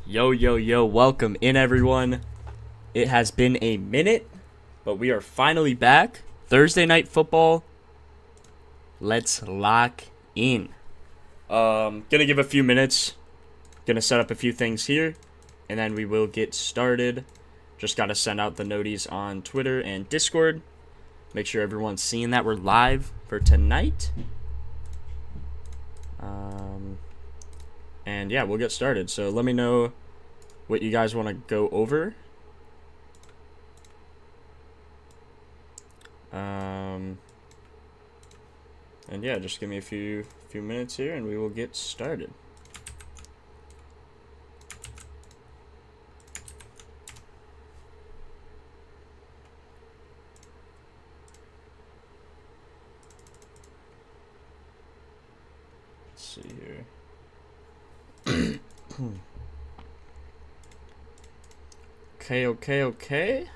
Yo, yo, yo, welcome in, everyone. It has been a minute, but we are finally back. Thursday night football. Let's lock in. Gonna give a few minutes. Gonna set up a few things here, and then we will get started. Just gotta send out the noties on Twitter and Discord. Make sure everyone's seeing that we're live for tonight. And yeah, we'll get started. So let me know what you guys want to go over. And yeah, just give me a few minutes here and we will get started. Let's see here. Okay.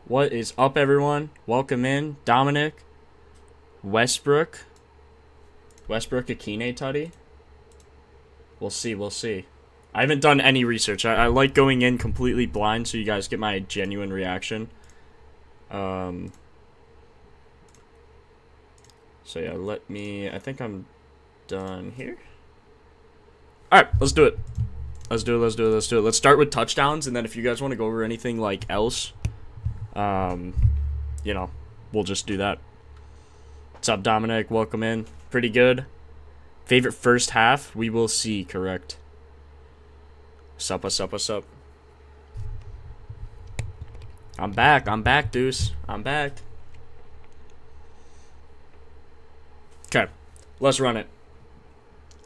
What is up, everyone? Welcome in. Dominic. Westbrook Achane Tutty. We'll see. I haven't done any research. I like going in completely blind so you guys get my genuine reaction. So yeah, I think I'm done here. Alright, let's do it. Let's do it. Let's start with touchdowns, and then if you guys want to go over anything like else, we'll just do that. What's up, Dominic? Welcome in. Pretty good. Favorite first half? We will see, correct. What's up? I'm back, Deuce. I'm back. Okay, let's run it.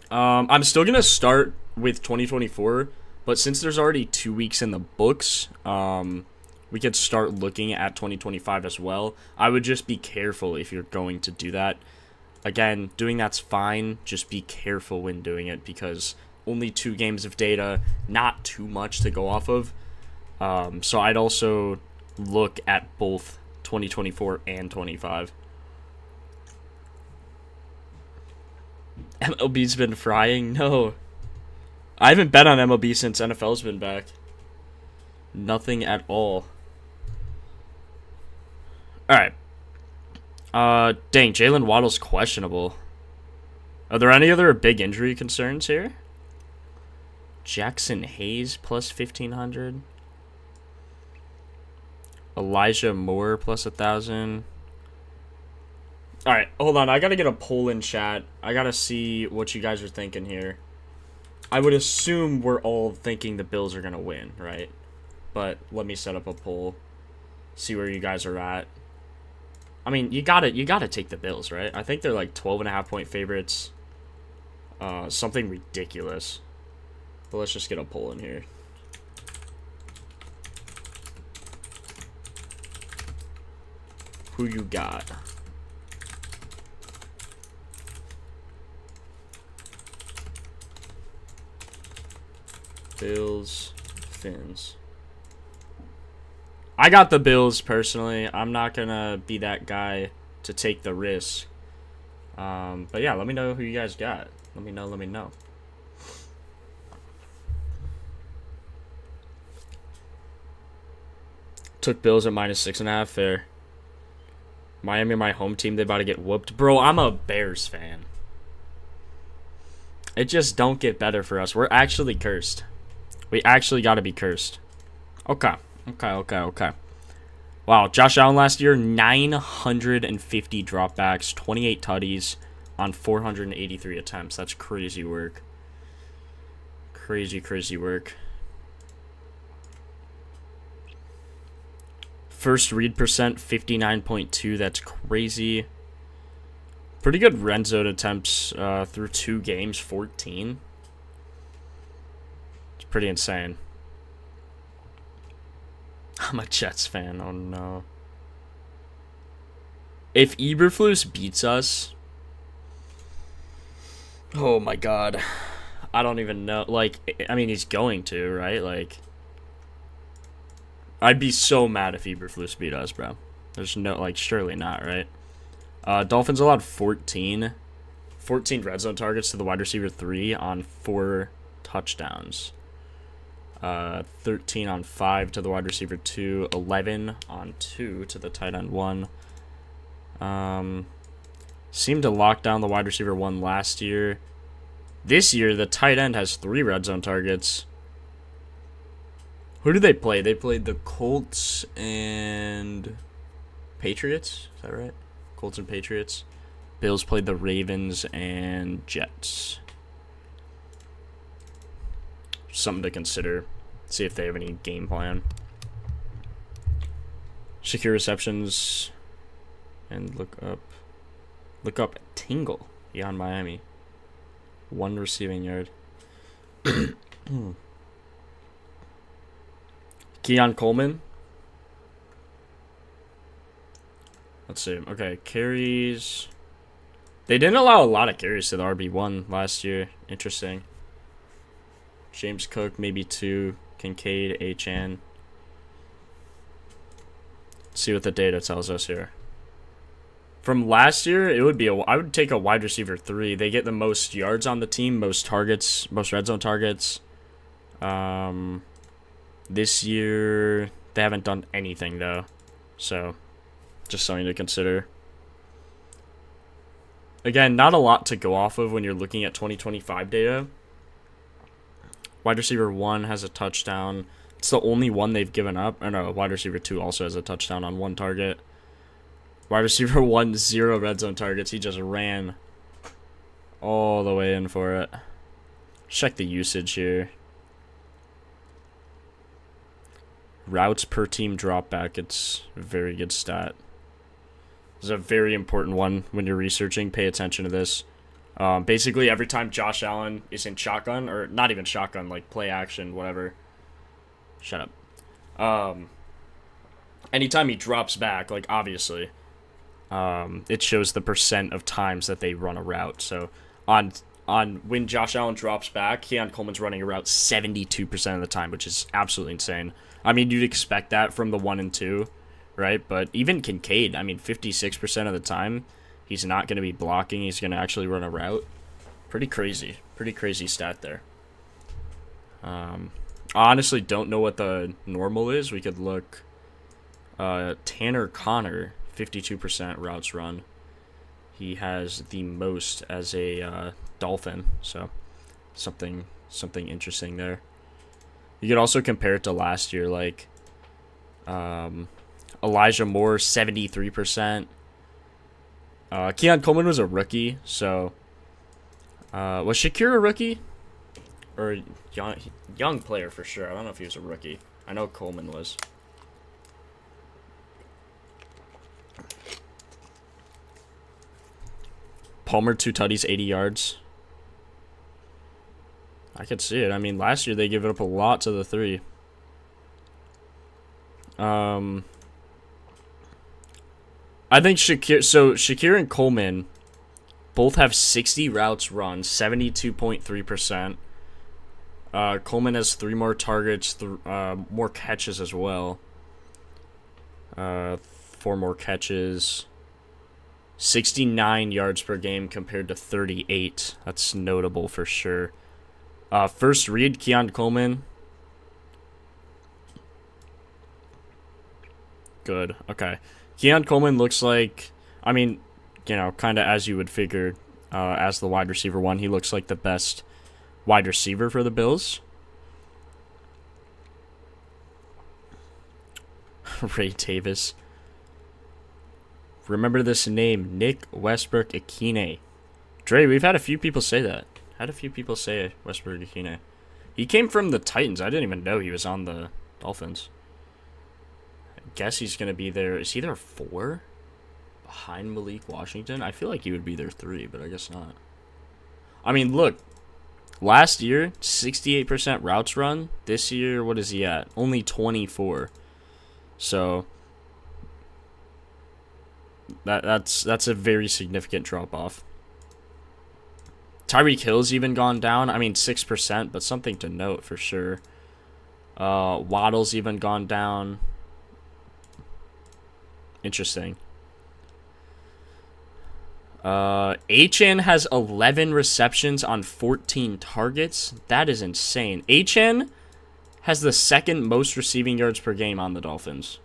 I'm still going to start with 2024, but since there's already 2 weeks in the books, we could start looking at 2025 as well. I would just be careful if you're going to do that. Again, doing that's fine. Just be careful when doing it because only 2 games of data, not too much to go off of. So I'd also look at both 2024 and 25. MLB's been frying? No. I haven't bet on MLB since NFL's been back. Nothing at all. Alright. Dang, Jalen Waddle's questionable. Are there any other big injury concerns here? Jackson Hayes plus 1,500. Elijah Moore plus 1,000. Alright, hold on. I gotta get a poll in chat. I gotta see what you guys are thinking here. I would assume we're all thinking the Bills are gonna win, right? But let me set up a poll. See where you guys are at. I mean, you gotta take the Bills, right? I think they're like 12.5-point favorites. Something ridiculous. But let's just get a poll in here. Who you got? Bills, Fins. I got the Bills personally. I'm not gonna be that guy to take the risk. But yeah, let me know who you guys got. Let me know. Took Bills at -6.5. Fair. Miami, my home team, they about to get whooped. Bro, I'm a Bears fan. It just don't get better for us. We're actually cursed. We actually got to be cursed. Okay. Wow, Josh Allen last year, 950 dropbacks, 28 tutties on 483 attempts. That's crazy work. Crazy work. First read percent, 59.2. That's crazy. Pretty good red zone attempts through 2 games, 14. Pretty insane. I'm a Jets fan. Oh no. If Eberflus beats us, oh my god, I don't even know. Like, I mean, he's going to, right? Like, I'd be so mad if Eberflus beat us, bro. There's no, like, surely not, right? Dolphins allowed 14 red zone targets to the wide receiver 3 on 4 touchdowns. 13 on 5 to the wide receiver 2, 11 on 2 to the tight end 1. Seemed to lock down the wide receiver 1 last year. This year, the tight end has 3 red zone targets. Who did they play? They played the Colts and Patriots. Is that right? Colts and Patriots. Bills played the Ravens and Jets. Something to consider. See if they have any game plan. Secure receptions. And look up Tingle. Beyond Miami. 1 receiving yard. Keon Coleman. Let's see. Okay, carries. They didn't allow a lot of carries to the RB1 last year. Interesting. James Cook, maybe 2. Kincaid, achane. Let's see what the data tells us here. From last year, it would be I would take a wide receiver 3. They get the most yards on the team, most targets, most red zone targets. This year, they haven't done anything, though. So, just something to consider. Again, not a lot to go off of when you're looking at 2025 data. Wide receiver 1 has a touchdown. It's the only one they've given up. Or no, wide receiver 2 also has a touchdown on 1 target. Wide receiver 1, 0 red zone targets. He just ran all the way in for it. Check the usage here. Routes per team drop back. It's a very good stat. This is a very important one when you're researching. Pay attention to this. Basically, every time Josh Allen is in shotgun, or not even shotgun, like play action, whatever. Shut up. Anytime he drops back, like obviously, it shows the percent of times that they run a route. So on when Josh Allen drops back, Keon Coleman's running a route 72% of the time, which is absolutely insane. I mean, you'd expect that from the 1 and 2, right? But even Kincaid, I mean, 56% of the time, he's not going to be blocking. He's going to actually run a route. Pretty crazy. Pretty crazy stat there. I honestly don't know what the normal is. We could look. Tanner Connor, 52% routes run. He has the most as a Dolphin. So something interesting there. You could also compare it to last year, like Elijah Moore, 73%. Keon Coleman was a rookie, so was Shakir a rookie? Or young player for sure. I don't know if he was a rookie. I know Coleman was. Palmer, 2 tutties, 80 yards. I could see it. I mean, last year they gave it up a lot to the 3. I think Shakir and Coleman both have 60 routes run, 72.3%. Coleman has 3 more targets, more catches as well. 4 more catches. 69 yards per game compared to 38. That's notable for sure. First read, Keon Coleman. Good. Okay. Keon Coleman looks like, I mean, you know, kind of as you would figure, as the wide receiver 1, he looks like the best wide receiver for the Bills. Ray Davis. Remember this name, Nick Westbrook Achane. Dre, we've had a few people say that. Had a few people say Westbrook Achane. He came from the Titans. I didn't even know he was on the Dolphins. I guess he's going to be there. Is he there 4? Behind Malik Washington? I feel like he would be there 3, but I guess not. I mean, look. Last year, 68% routes run. This year, what is he at? Only 24. So that's a very significant drop-off. Tyreek Hill's even gone down. I mean, 6%, but something to note for sure. Waddle's even gone down. Interesting. Achane has 11 receptions on 14 targets. That is insane. Achane has the second most receiving yards per game on the Dolphins.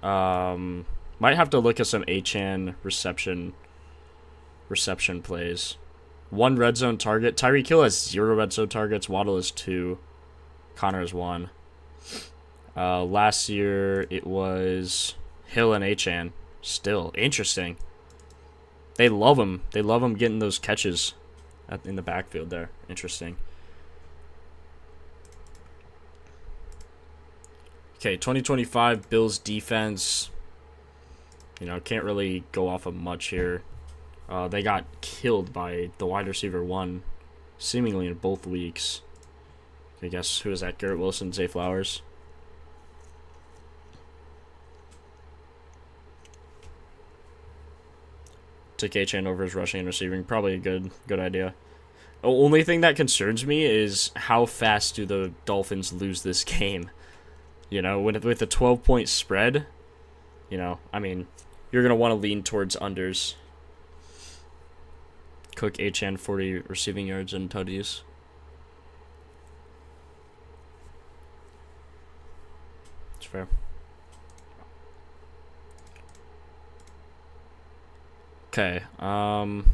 Might have to look at some achane reception plays. 1 red zone target. Tyreek Hill has 0 red zone targets. Waddle has 2. Connor has 1. Last year it was Hill and achane. Still interesting. They love him. They love him getting those catches in the backfield there. Interesting. Okay, 2025 Bills defense. You know, can't really go off of much here. They got killed by the wide receiver 1, seemingly in both weeks. I guess, who is that? Garrett Wilson, Zay Flowers. Took achane over his rushing and receiving. Probably a good idea. The only thing that concerns me is how fast do the Dolphins lose this game. You know, with a 12-point spread, you know, I mean, you're going to want to lean towards unders. Cook, achane, 40 receiving yards and tutties. It's fair. Okay, wide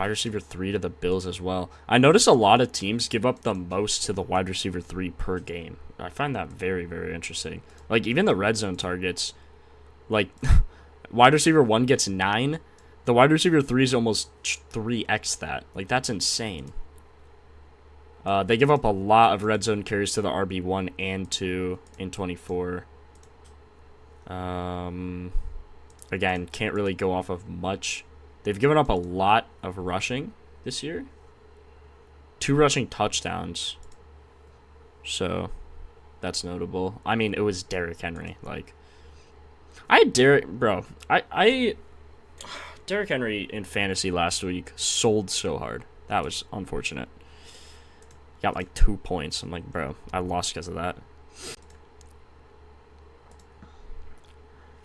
receiver 3 to the Bills as well. I notice a lot of teams give up the most to the wide receiver 3 per game. I find that very, very interesting. Like, even the red zone targets, like, wide receiver 1 gets 9. The wide receiver 3 is almost 3x that. Like, that's insane. They give up a lot of red zone carries to the RB1 and 2 in 24. Again, can't really go off of much. They've given up a lot of rushing this year. 2 rushing touchdowns. So, that's notable. I mean, it was Derrick Henry. Like, Derrick Henry in fantasy last week sold so hard. That was unfortunate. Got like 2 points. I'm like, bro, I lost because of that.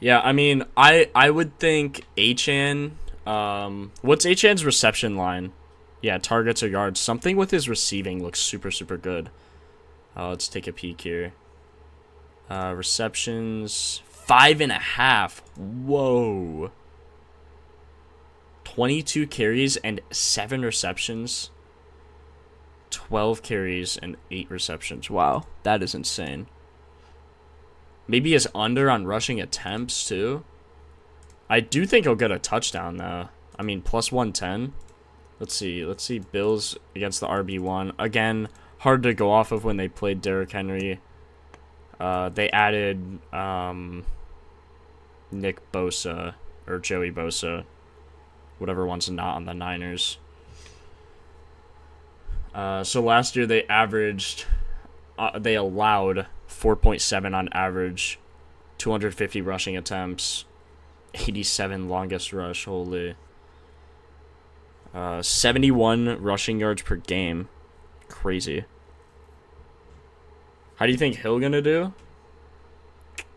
Yeah, I mean, I would think achane. What's achane's reception line? Yeah, targets or yards. Something with his receiving looks super, super good. Let's take a peek here. Receptions 5.5. Whoa. 22 carries and 7 receptions. 12 carries and 8 receptions. Wow, that is insane. Maybe his under on rushing attempts, too. I do think he'll get a touchdown, though. I mean, plus 110. Let's see. Let's see Bills against the RB1. Again, hard to go off of when they played Derrick Henry. They added Nick Bosa, or Joey Bosa. Whatever one's not on the Niners. So last year they averaged... they allowed 4.7 on average, 250 rushing attempts, 87 longest rush, holy. 71 rushing yards per game. Crazy. How do you think Hill gonna do?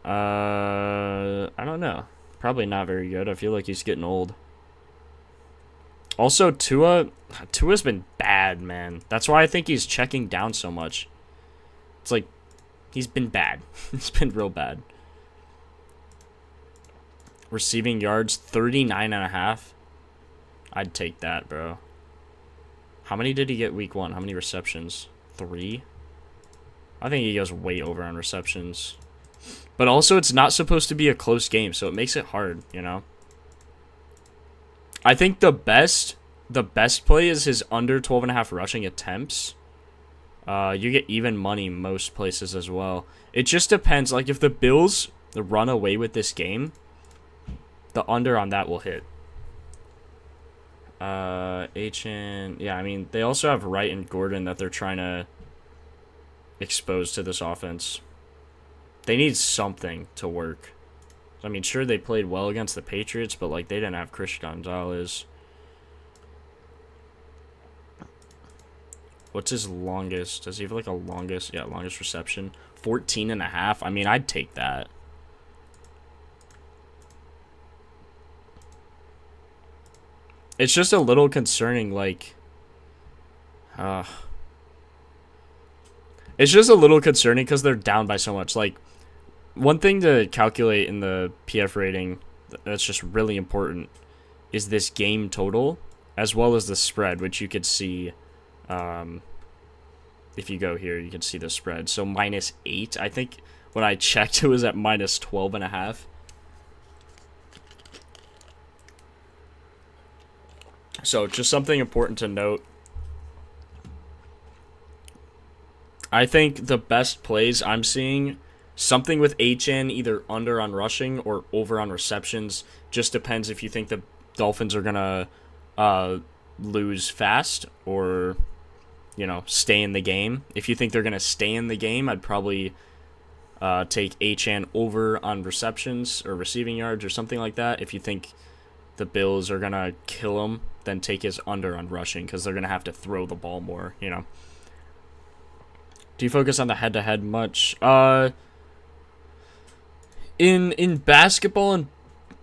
I don't know. Probably not very good. I feel like he's getting old. Also, Tua's been bad, man. That's why I think he's checking down so much. It's like, he's been bad. He's been real bad. Receiving yards, 39.5. I'd take that, bro. How many did he get week 1? How many receptions? 3? I think he goes way over on receptions. But also, it's not supposed to be a close game, so it makes it hard, you know? I think the best play is his under 12.5 rushing attempts. You get even money most places as well. It just depends. Like, if the Bills run away with this game, the under on that will hit. Achane. Yeah, I mean, they also have Wright and Gordon that they're trying to expose to this offense. They need something to work. I mean, sure, they played well against the Patriots, but, like, they didn't have Chris Gonzalez. What's his longest? Does he have, like, a longest? Yeah, longest reception. 14.5. I mean, I'd take that. It's just a little concerning, like... It's just a little concerning because they're down by so much. Like, one thing to calculate in the PF rating that's just really important is this game total as well as the spread, which you could see if you go here, you can see the spread. So -8. I think when I checked, it was at -12.5. So just something important to note. I think the best plays I'm seeing, something with HN, either under on rushing or over on receptions. Just depends if you think the Dolphins are going to lose fast or, you know, stay in the game. If you think they're going to stay in the game, I'd probably take HN over on receptions or receiving yards or something like that. If you think the Bills are going to kill him, then take his under on rushing because they're going to have to throw the ball more, you know. Do you focus on the head-to-head much? In basketball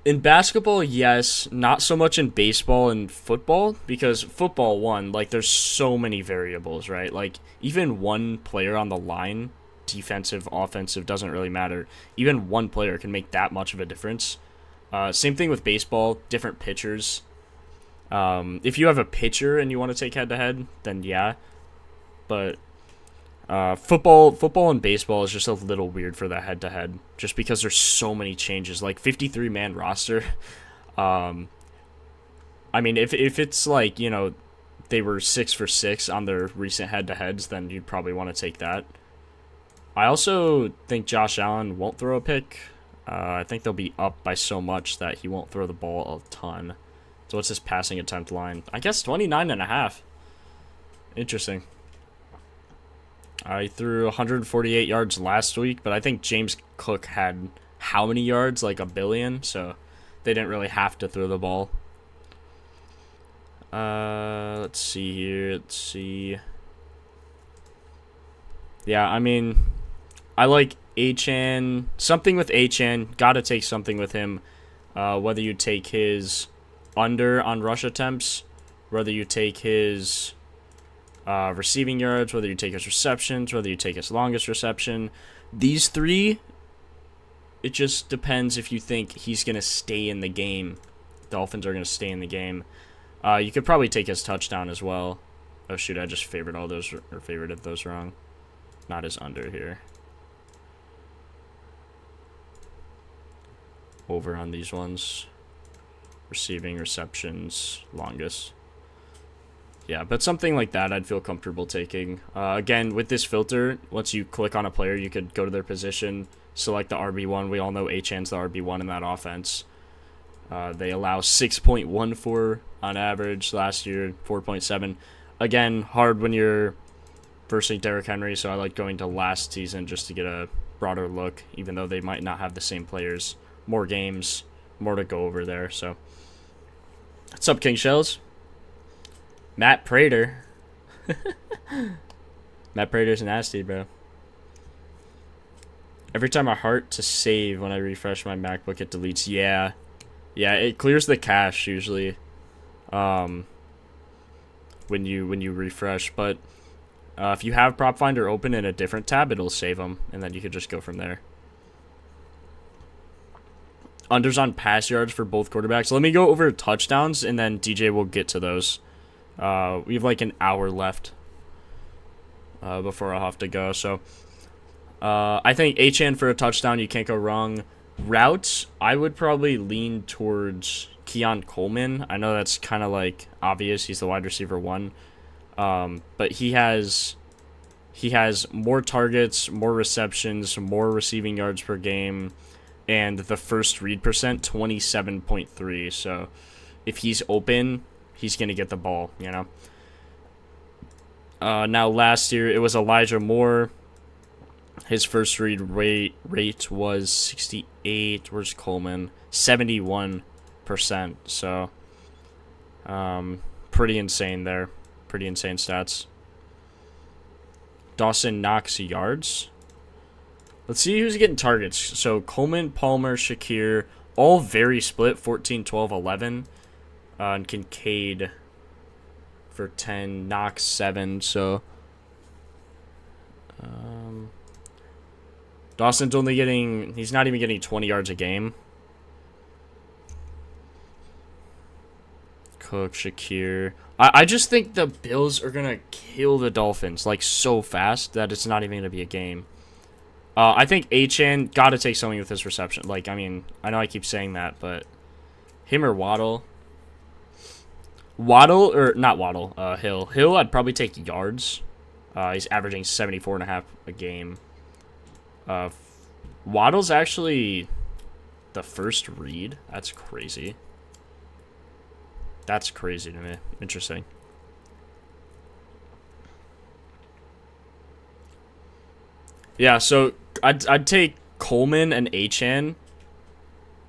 in basketball, yes. Not so much in baseball and football, because football, one, like, there's so many variables, right? Like, even one player on the line, defensive, offensive, doesn't really matter. Even one player can make that much of a difference. Same thing with baseball, different pitchers. If you have a pitcher and you want to take head-to-head, then yeah. But football and baseball is just a little weird for the head-to-head, just because there's so many changes. Like 53-man roster. I mean, if it's like, you know, they were 6 for 6 on their recent head-to-heads, then you'd probably want to take that. I also think Josh Allen won't throw a pick. I think they'll be up by so much that he won't throw the ball a ton. So what's his passing attempt line? I guess 29.5. Interesting. I threw 148 yards last week, but I think James Cook had how many yards? Like 1 billion, so they didn't really have to throw the ball. Let's see here. Let's see. Yeah, I mean, I like HN. Something with HN. Gotta take something with him. Whether you take his under on rush attempts, whether you take his receiving yards, whether you take his receptions, whether you take his longest reception. These three, it just depends if you think he's going to stay in the game. Dolphins are going to stay in the game. You could probably take his touchdown as well. Oh, shoot, I just favorited those wrong. Not his under here. Over on these ones. Receiving, receptions, longest. Yeah, but something like that I'd feel comfortable taking. Again, with this filter, once you click on a player, you could go to their position, select the RB1. We all know HN's the RB1 in that offense. They allow 6.14 on average last year, 4.7. Again, hard when you're versing Derrick Henry, so I like going to last season just to get a broader look, even though they might not have the same players. More games, more to go over there. So, what's up, King Shells? Matt Prater. Matt Prater's nasty, bro. Every time I heart to save when I refresh my MacBook, it deletes. Yeah, it clears the cache usually. When you refresh, but if you have Propfinder open in a different tab, it'll save them, and then you could just go from there. Unders on pass yards for both quarterbacks. Let me go over touchdowns, and then DJ will get to those. We have like an hour left before I'll have to go. So I think HN for a touchdown, you can't go wrong. Routes, I would probably lean towards Keon Coleman. I know that's kind of like obvious. He's the wide receiver 1. But he has more targets, more receptions, more receiving yards per game, and the first read percent, 27.3. So if he's open, he's going to get the ball, you know. Now, last year, it was Elijah Moore. His first read rate was 68. Where's Coleman? 71%. So, pretty insane there. Pretty insane stats. Dawson Knox yards. Let's see who's getting targets. So, Coleman, Palmer, Shakir, all very split, 14, 12, 11. And Kincaid for 10, Knox 7, so Dawson's only getting... He's not even getting 20 yards a game. Cook, Shakir. I just think the Bills are going to kill the Dolphins, like, so fast that it's not even going to be a game. I think achane got to take something with his reception. Like, I mean, I know I keep saying that, but him or Waddle. Waddle, or not Waddle, Hill. Hill, I'd probably take yards. He's averaging 74.5 a game. Waddle's actually the first read. That's crazy. That's crazy to me. Interesting. Yeah, so I'd take Coleman and achane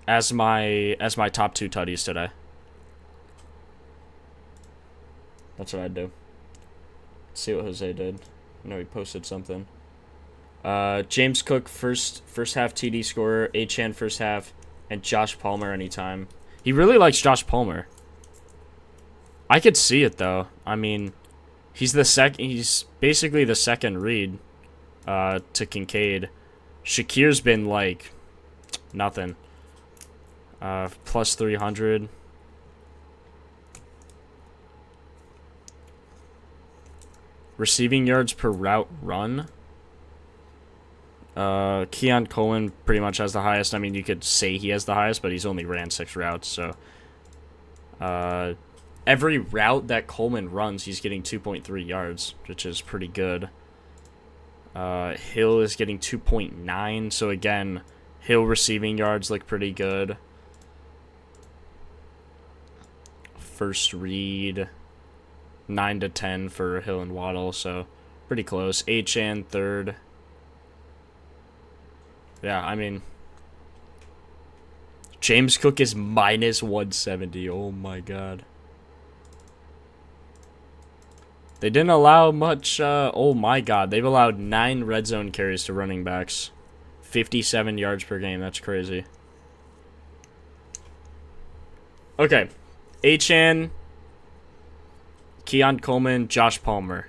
as my top 2 tutties today. That's what I'd do. Let's see what Jose did. I know he posted something. James Cook first half TD scorer, achane first half, and Josh Palmer anytime. He really likes Josh Palmer. I could see it though. I mean, he's basically the second read to Kincaid. Shakir's been like nothing. Plus 300. Receiving yards per route run. Keon Cohen pretty much has the highest. I mean, you could say he has the highest, but he's only ran 6 routes, so every route that Coleman runs, he's getting 2.3 yards, which is pretty good. Hill is getting 2.9, so again, Hill receiving yards look pretty good. First read, 9 to 10 for Hill and Waddle, so pretty close. achane third. Yeah, I mean, James Cook is minus 170. Oh my god. They didn't allow much. Oh my god. They've allowed 9 red zone carries to running backs. 57 yards per game. That's crazy. Okay. achane, Keon Coleman, Josh Palmer.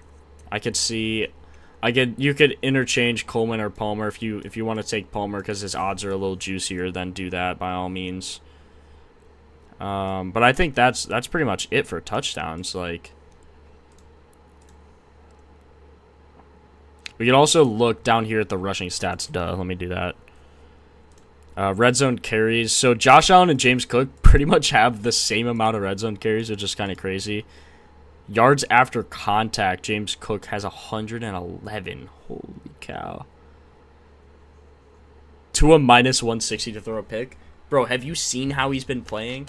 You could interchange Coleman or Palmer if you want to take Palmer because his odds are a little juicier. Then do that by all means. But I think that's pretty much it for touchdowns. Like, we could also look down here at the rushing stats. Duh, let me do that. Red zone carries. So Josh Allen and James Cook pretty much have the same amount of red zone carries, which is kind of crazy. Yards after contact, James Cook has 111. Holy cow. To a minus 160 to throw a pick. Bro, have you seen how he's been playing?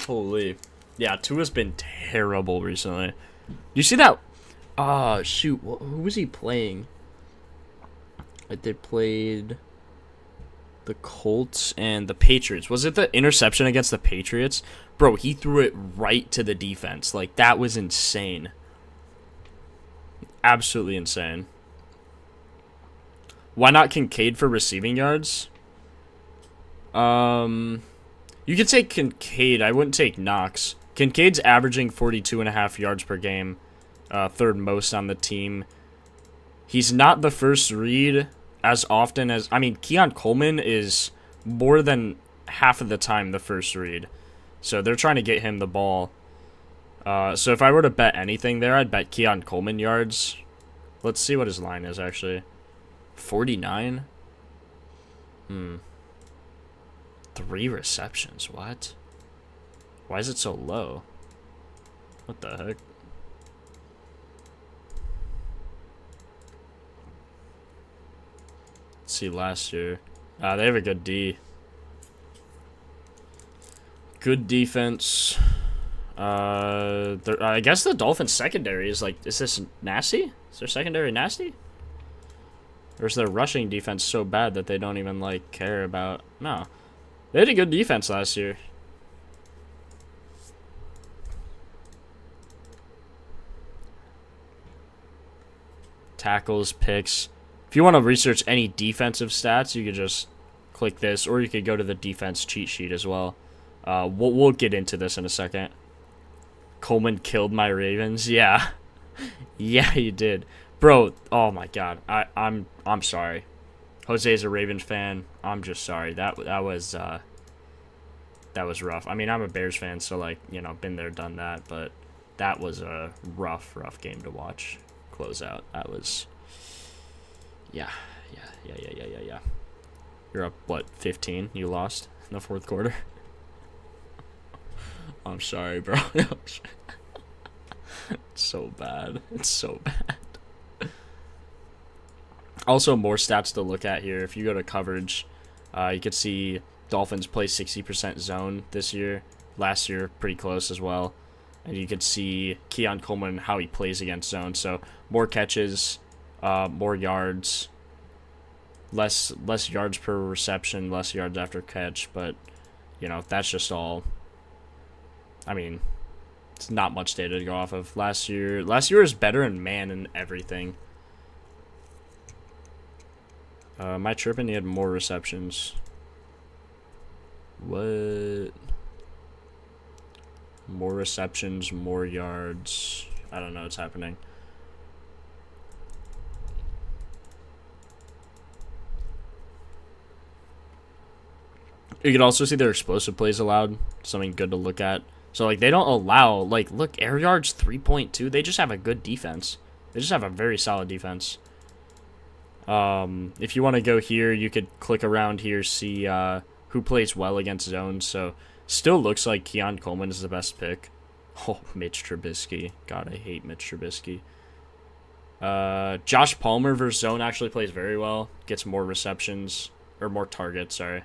Holy. Yeah, Tua's been terrible recently. You see that? Shoot. Who was he playing? They played the Colts and the Patriots. Was it the interception against the Patriots? Bro, he threw it right to the defense. Like, that was insane. Absolutely insane. Why not Kincaid for receiving yards? You could take Kincaid. I wouldn't take Knox. Kincaid's averaging 42.5 yards per game. Third most on the team. He's not the first read as often as... I mean, Keon Coleman is more than half of the time the first read. So they're trying to get him the ball. So if I were to bet anything there, I'd bet Keon Coleman yards. Let's see what his line is, actually. 49? 3 receptions. What? Why is it so low? What the heck? Let's see last year. They have a good D. Good defense. I guess the Dolphins secondary is like, is this nasty? Is their secondary nasty? Or is their rushing defense so bad that they don't even like care about? No. They had a good defense last year. Tackles, picks. If you want to research any defensive stats, you could just click this, or you could go to the defense cheat sheet as well. We'll get into this in a second. Coleman killed my Ravens. Yeah. Yeah, he did. Bro, oh my god. I'm sorry. Jose's a Ravens fan. I'm just sorry. That was rough. I mean, I'm a Bears fan, so like, you know, been there, done that, but that was a rough game to watch. Close out. That was yeah. You're up what, 15? You lost in the fourth quarter? I'm sorry, bro. It's so bad. It's so bad. Also, more stats to look at here. If you go to coverage, you can see Dolphins play 60% zone this year. Last year, pretty close as well. And you can see Keon Coleman, how he plays against zone. So, more catches, more yards, less yards per reception, less yards after catch. But, you know, that's just all. I mean, it's not much data to go off of. Last year was better in man and everything. Am I tripping? He had more receptions. What? More receptions, more yards. I don't know what's happening. You can also see their explosive plays allowed. Something good to look at. So, like, they don't allow, like, look, air yards 3.2. They just have a good defense. They just have a very solid defense. If you want to go here, you could click around here, see who plays well against zones. So, still looks like Keon Coleman is the best pick. Oh, Mitch Trubisky. God, I hate Mitch Trubisky. Josh Palmer versus zone actually plays very well. Gets more receptions, or more targets, sorry.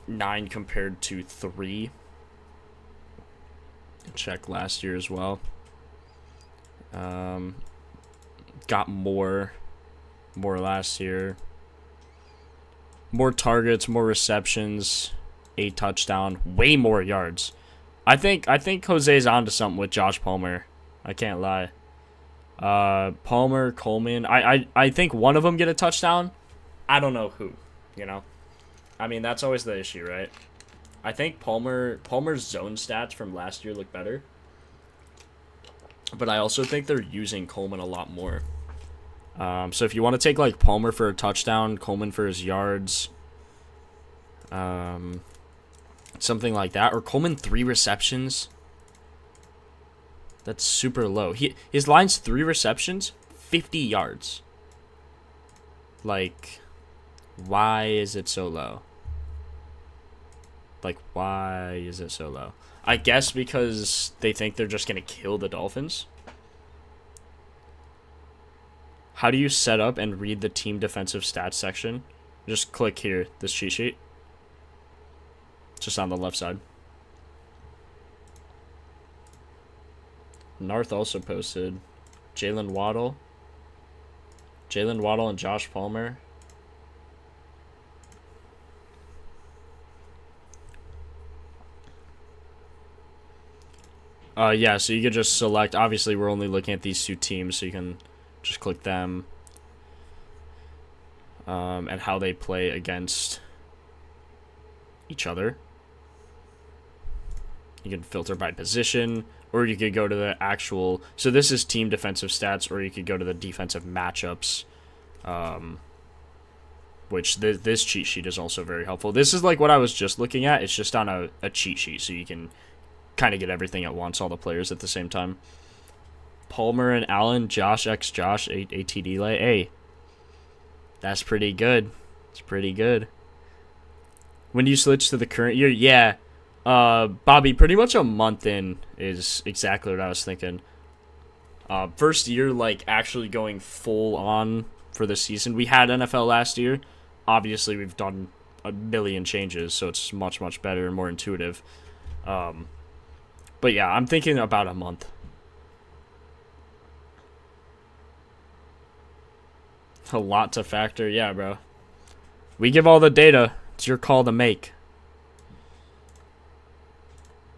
9 compared to 3. Check last year as well. Got more last year. More targets, more receptions, 8 touchdown, way more yards. I think Jose's onto something with Josh Palmer. I can't lie. Palmer, Coleman. I think one of them get a touchdown. I don't know who, you know. I mean, that's always the issue, right? I think Palmer's zone stats from last year look better. But I also think they're using Coleman a lot more. So if you want to take like Palmer for a touchdown, Coleman for his yards, something like that, or Coleman 3 receptions. That's super low. His line's 3 receptions, 50 yards. Like, why is it so low? Like, why is it so low? I guess because they think they're just going to kill the Dolphins. How do you set up and read the team defensive stats section? Just click here, this cheat sheet. Just on the left side. Narth also posted Jalen Waddle and Josh Palmer. Yeah, so you could just select, obviously we're only looking at these 2 teams, so you can just click them, and how they play against each other. You can filter by position, or you could go to the actual, so this is team defensive stats, or you could go to the defensive matchups, which this cheat sheet is also very helpful. This is like what I was just looking at. It's just on a cheat sheet, so you can kind of get everything at once, all the players at the same time. Palmer and Allen, Josh x Josh, ATD lay. Hey, that's pretty good. It's pretty good. When do you switch to the current year? Yeah, Bobby, pretty much a month in is exactly what I was thinking. First year, like, actually going full on for the season. We had NFL last year. Obviously, we've done a million changes, so it's much, much better and more intuitive. But yeah, I'm thinking about a month. A lot to factor. Yeah, bro. We give all the data. It's your call to make.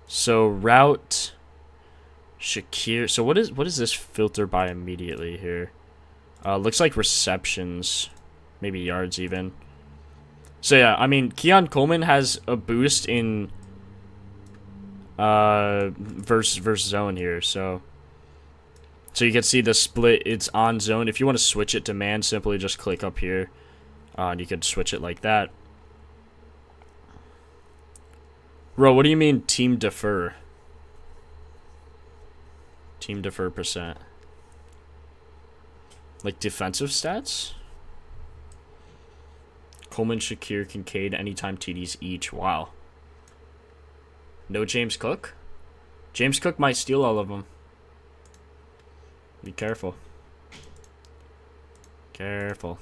So, route Shakir. So, what is this filter by immediately here? Looks like receptions. Maybe yards even. So, yeah, I mean, Keon Coleman has a boost in versus zone here. So, So you can see the split, it's on zone. If you want to switch it to man, simply just click up here. And you can switch it like that. Bro, what do you mean team defer? Team defer percent. Like defensive stats? Coleman, Shakir, Kincaid, anytime TDs each. Wow. No James Cook? James Cook might steal all of them. Be careful. Careful.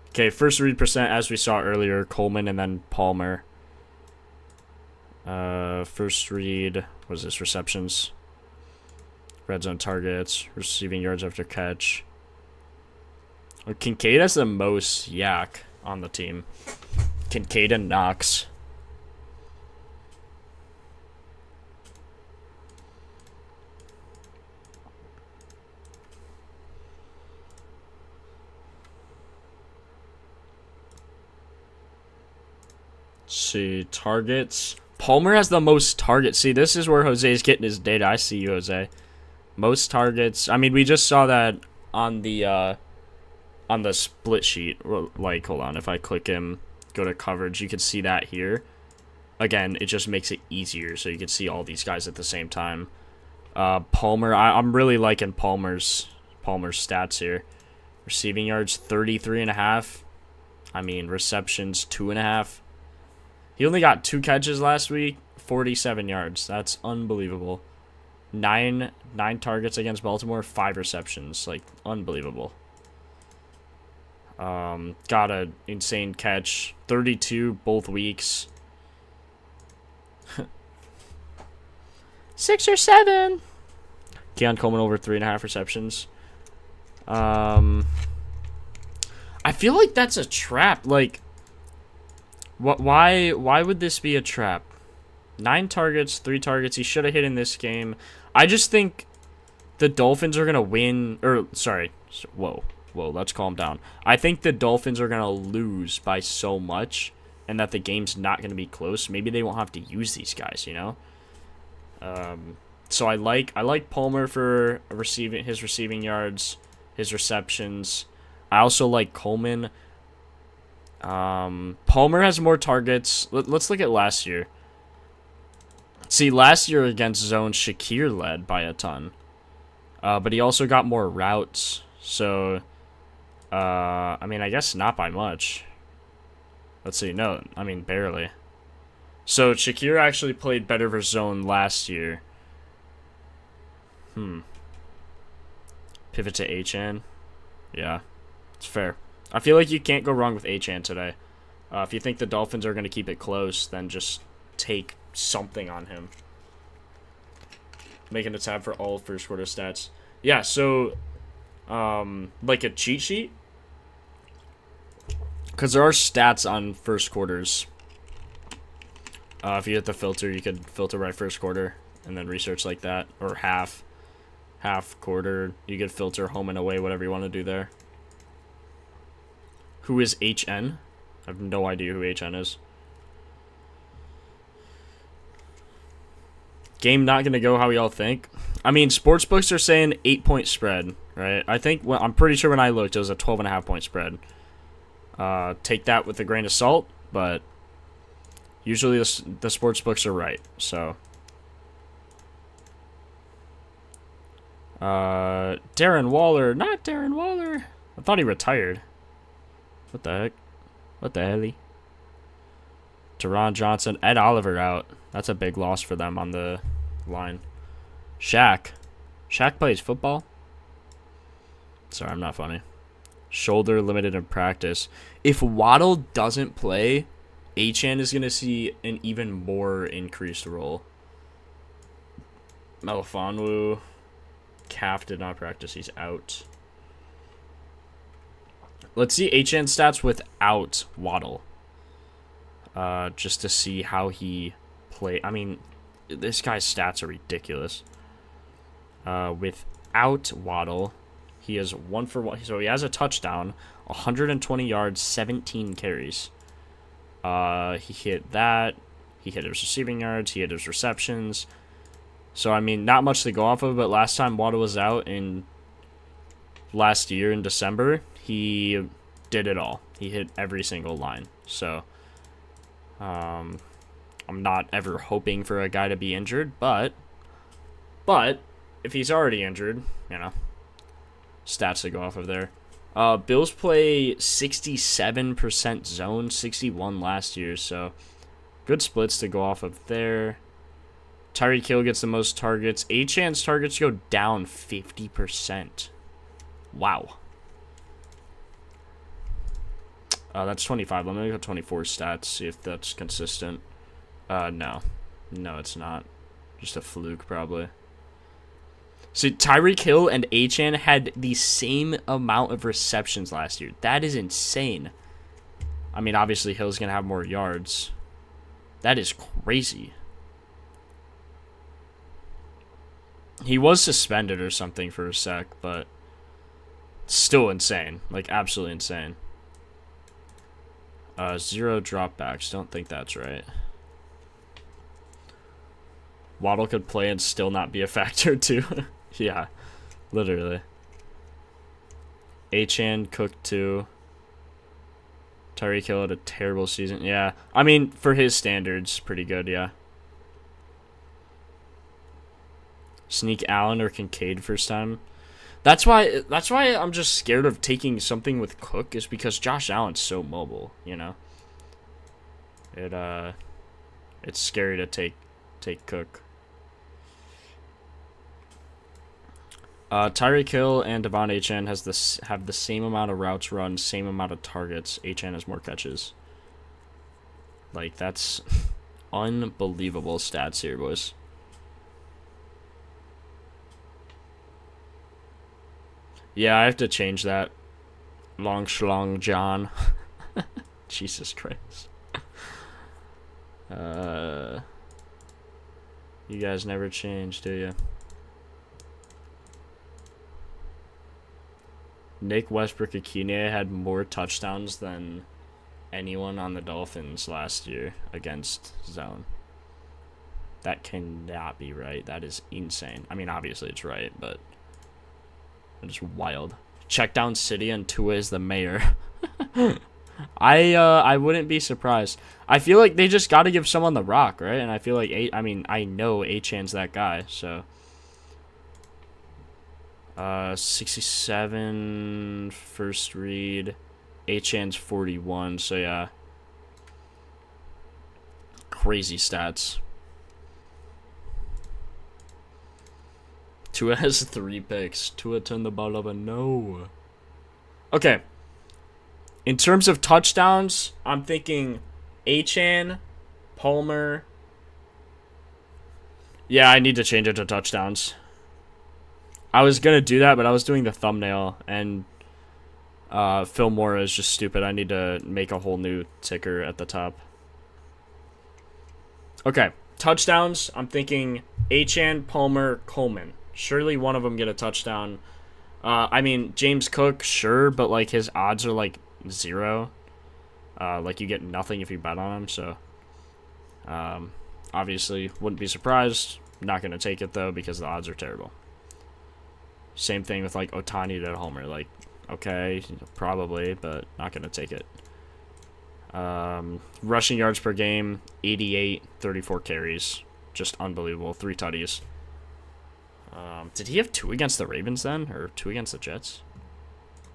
Okay, first read percent, as we saw earlier, Coleman and then Palmer. First read, what is this, receptions? Red zone targets, receiving yards after catch. Kincaid has the most yak on the team. Kincaid and Knox. See, targets. Palmer has the most targets. See, this is where Jose's getting his data. I see you, Jose. Most targets. I mean, we just saw that on the split sheet. Like, hold on. If I click him, go to coverage, you can see that here. Again, it just makes it easier, so you can see all these guys at the same time. Palmer, I'm really liking Palmer's stats here. Receiving yards, 33.5. I mean, receptions, 2.5. He only got 2 catches last week, 47 yards. That's unbelievable. 9 targets against Baltimore, 5 receptions. Like, unbelievable. Got an insane catch. 32 both weeks. 6 or 7. Keon Coleman over 3.5 receptions. I feel like that's a trap. Like, why would this be a trap? 9 targets, 3 targets. He should have hit in this game. I just think the Dolphins are gonna win. Or sorry, whoa, let's calm down. I think the Dolphins are gonna lose by so much, and that the game's not gonna be close. Maybe they won't have to use these guys, you know. So I like Palmer for his receiving yards, his receptions. I also like Coleman. Palmer has more targets. Let's look at last year. See, last year against zone, Shakir led by a ton. But he also got more routes. So, I mean, I guess not by much. Let's see. No, I mean, barely. So, Shakir actually played better for zone last year. Pivot to achane. Yeah, it's fair. I feel like you can't go wrong with achane today. If you think the Dolphins are going to keep it close, then just take something on him. Making a tab for all first quarter stats. Yeah, so, like a cheat sheet. Because there are stats on first quarters. If you hit the filter, you could filter right first quarter and then research like that. Or half quarter. You could filter home and away, whatever you want to do there. Who is HN? I have no idea who HN is. Game not going to go how y'all think. I mean, sportsbooks are saying 8-point spread, right? I think, well, I'm pretty sure when I looked, it was a 12.5-point spread. Take that with a grain of salt, but usually the sportsbooks are right, so. Darren Waller. Not Darren Waller. I thought he retired. What the heck? What the hell? Teron Johnson. Ed Oliver out. That's a big loss for them on the line. Shaq. Shaq plays football? Sorry, I'm not funny. Shoulder limited in practice. If Waddle doesn't play, Achane is going to see an even more increased role. Melifonwu. Calf did not practice. He's out. Let's see HN stats without Waddle. Just to see how he play. I mean, this guy's stats are ridiculous. Without Waddle, he is 1 for 1. So he has a touchdown, 120 yards, 17 carries. He hit that. He hit his receiving yards. He hit his receptions. So, I mean, not much to go off of, but last time Waddle was out last year in December, he did it all. He hit every single line. So, I'm not ever hoping for a guy to be injured, but if he's already injured, stats to go off of there. Bills play 67% zone, 61 last year, so good splits to go off of there. Tyreek Hill gets the most targets. Achane's targets go down 50%. Wow. That's 25. Let me go 24 stats, see if that's consistent. No. No, it's not. Just a fluke, probably. So Tyreek Hill and Achane had the same amount of receptions last year. That is insane. I mean, obviously Hill's going to have more yards. That is crazy. He was suspended or something for a sec, but still insane. Like, absolutely insane. 0 dropbacks. Don't think that's right. Waddle could play and still not be a factor, too. Yeah, literally. Achane, Cook, too. Tyreek Hill had a terrible season. Yeah, I mean, for his standards, pretty good, yeah. Sneak Allen or Kincaid first time. That's why I'm just scared of taking something with Cook, is because Josh Allen's so mobile, It's scary to take Cook. Tyreek Hill and Devon Achane have the same amount of routes run, same amount of targets. Achane has more catches. Like, that's unbelievable stats here, boys. Yeah, I have to change that. Long Schlong John. Jesus Christ. You guys never change, do you? Nick Westbrook-Akine had more touchdowns than anyone on the Dolphins last year against zone. That cannot be right. That is insane. I mean, obviously it's right, but it's wild. Check down City and Tua is the mayor. I wouldn't be surprised. I feel like they just got to give someone the rock, right? And I feel like I know Achane's that guy, so 67 first read, Achane's 41, so yeah. Crazy stats. Tua has 3 picks. Tua turned the ball over. No. Okay. In terms of touchdowns, I'm thinking Achane, Palmer. Yeah, I need to change it to touchdowns. I was going to do that, but I was doing the thumbnail, and Phil Mora is just stupid. I need to make a whole new ticker at the top. Okay, touchdowns, I'm thinking Achane, Palmer, Coleman. Surely one of them get a touchdown. I mean, James Cook, sure, but like his odds are like 0. Like you get nothing if you bet on him, so obviously wouldn't be surprised. Not going to take it though because the odds are terrible. Same thing with like Otani to Homer. Like, okay, probably, but not going to take it. Rushing yards per game, 88, 34 carries. Just unbelievable. 3 tutties. Did he have 2 against the Ravens then? Or 2 against the Jets?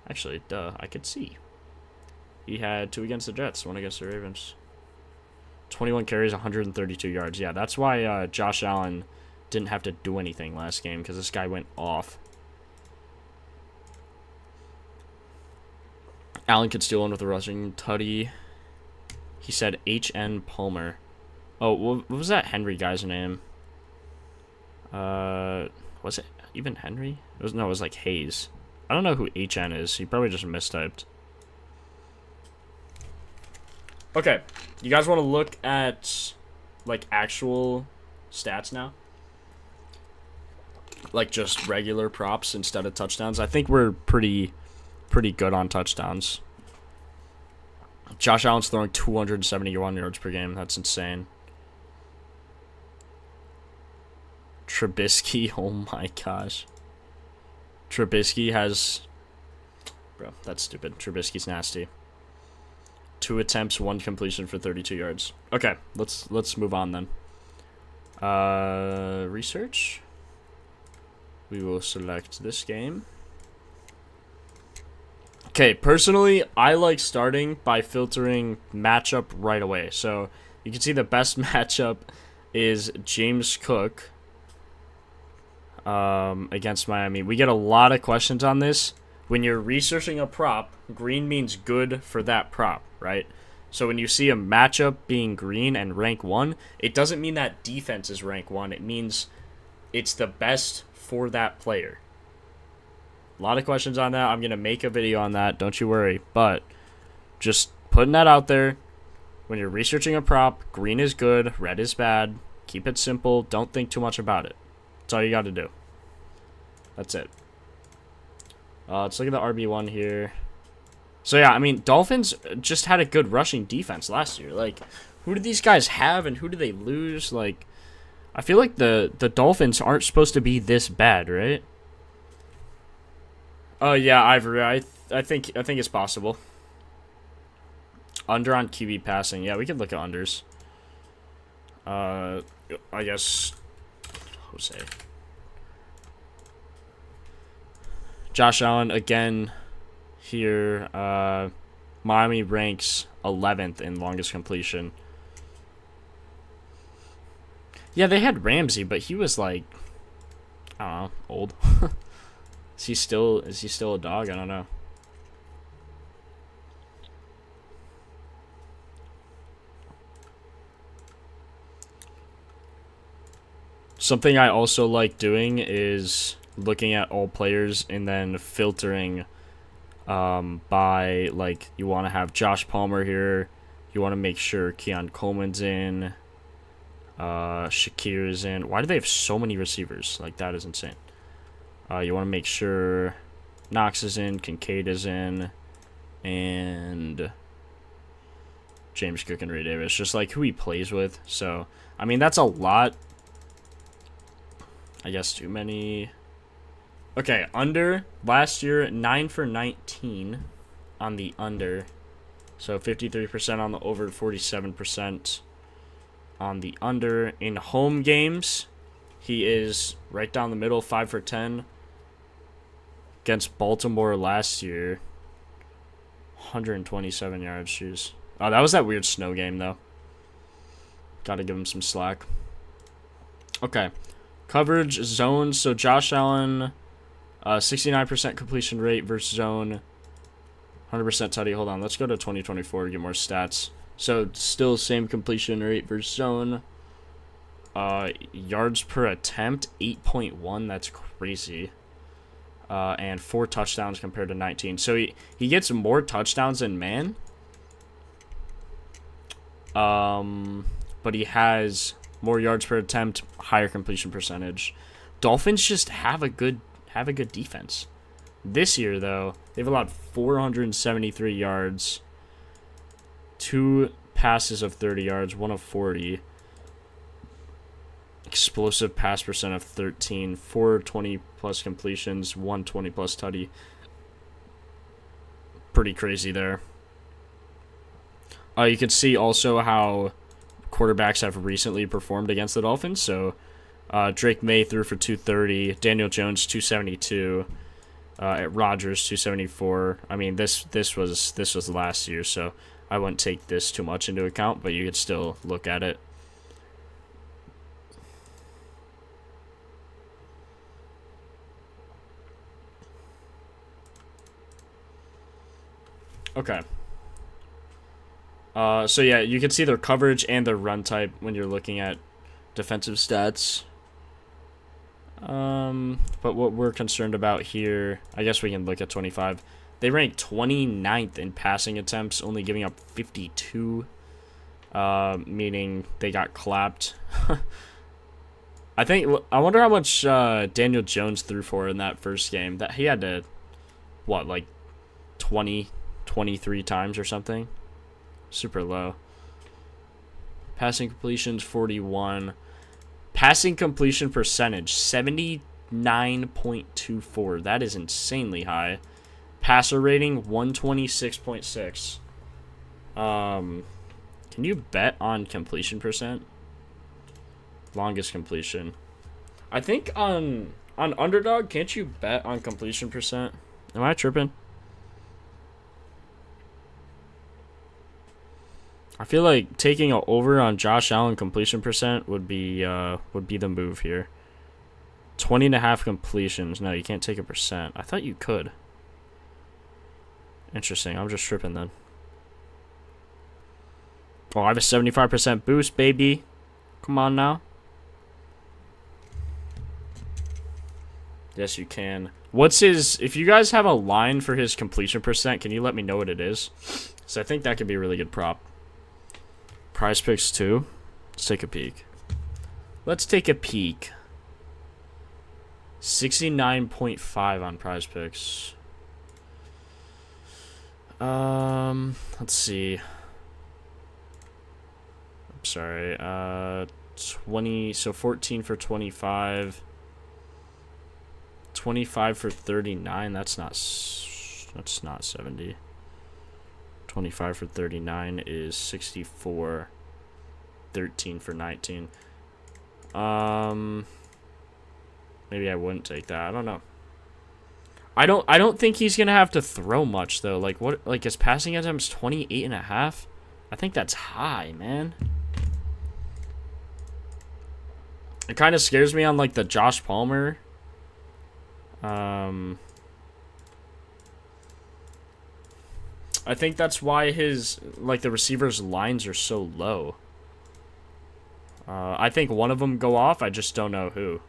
Actually, I could see. He had 2 against the Jets, 1 against the Ravens. 21 carries, 132 yards. Yeah, that's why Josh Allen didn't have to do anything last game, because this guy went off. Allen could steal one with a rushing tutty. He said H.N. Palmer. Oh, what was that Henry guy's name? Was it even Henry? It was like Hayes. I don't know who H.N. is. He probably just mistyped. Okay, you guys want to look at like actual stats now? Like just regular props instead of touchdowns. I think we're pretty good on touchdowns. Josh Allen's throwing 271 yards per game. That's insane. Trubisky, oh my gosh. Trubisky has... Bro, that's stupid. Trubisky's nasty. 2 attempts, 1 completion for 32 yards. Okay, let's move on then. Research. We will select this game. Okay, personally, I like starting by filtering matchup right away. So, you can see the best matchup is James Cook against Miami. We get a lot of questions on this. When you're researching a prop, green means good for that prop, right? So when you see a matchup being green and rank 1, it doesn't mean that defense is rank 1. It means it's the best for that player. A lot of questions on that. I'm going to make a video on that. Don't you worry. But just putting that out there. When you're researching a prop, green is good, red is bad. Keep it simple. Don't think too much about it. That's all you got to do. That's it. Let's look at the RB1 here. So, yeah, I mean, Dolphins just had a good rushing defense last year. Like, who do these guys have and who do they lose? Like, I feel like the Dolphins aren't supposed to be this bad, right? Oh, yeah, Ivory. I think it's possible. Under on QB passing. Yeah, we could look at unders. I guess Jose. Josh Allen again here. Miami ranks 11th in longest completion. Yeah, they had Ramsey, but he was like, I don't know, old. Is he still a dog? I don't know. Something I also like doing is looking at all players and then filtering by, like, you want to have Josh Palmer here. You want to make sure Keon Coleman's in. Shakir is in. Why do they have so many receivers? Like, that is insane. You want to make sure Knox is in, Kincaid is in, and James Cook and Ray Davis. Just, like, who he plays with. So, I mean, that's a lot. I guess too many. Okay, under. Last year, 9 for 19 on the under. So 53% on the over, 47% on the under. In home games, he is right down the middle, 5 for 10. Against Baltimore last year, 127 yards. Jeez. Oh, that was that weird snow game, though. Gotta give him some slack. Okay. Coverage, zone. So Josh Allen, 69% completion rate versus zone. 100% tutty. Hold on. Let's go to 2024 to get more stats. So still same completion rate versus zone. Yards per attempt, 8.1. That's crazy. And 4 touchdowns compared to 19. So he gets more touchdowns than man. But he has more yards per attempt, higher completion percentage. Dolphins just have a good defense. This year, though, they've allowed 473 yards, 2 passes of 30 yards, 1 of 40. Explosive pass percent of 13, 4 20-plus completions, 1 20-plus tutty. Pretty crazy there. You can see also how quarterbacks have recently performed against the Dolphins. So Drake May threw for 230, Daniel Jones 272, Rodgers 274. I mean, this was last year, so I wouldn't take this too much into account, but you could still look at it. Okay. So yeah, you can see their coverage and their run type when you're looking at defensive stats. But what we're concerned about here, I guess we can look at 25. They rank 29th in passing attempts, only giving up 52, meaning they got clapped. I wonder how much Daniel Jones threw for in that first game. That he had to, what, like 23 times or something? Super low. Passing completions, 41. Passing completion percentage, 79.24. That is insanely high. Passer rating, 126.6. Can you bet on completion percent? Longest completion. I think on Underdog, can't you bet on completion percent? Am I tripping? I feel like taking an over on Josh Allen completion percent would be the move here. 20.5 completions. No, you can't take a percent. I thought you could. Interesting. I'm just tripping then. Oh, I have a 75% boost, baby. Come on now. Yes, you can. What's his... If you guys have a line for his completion percent, can you let me know what it is? So I think that could be a really good prop. Prize Picks 2. Let's take a peek. Let's take a peek. 69.5 on Prize Picks. Let's see. I'm sorry. 20. So 14 for 25. 25 for 39. That's not 70. 25 for 39 is 64. 13 for 19. Maybe I wouldn't take that. I don't know. I don't think he's gonna have to throw much though. Like what? Like his passing attempts 28.5. I think that's high, man. It kind of scares me on like the Josh Palmer. I think that's why his like the receivers' lines are so low. I think one of them go off. I just don't know who.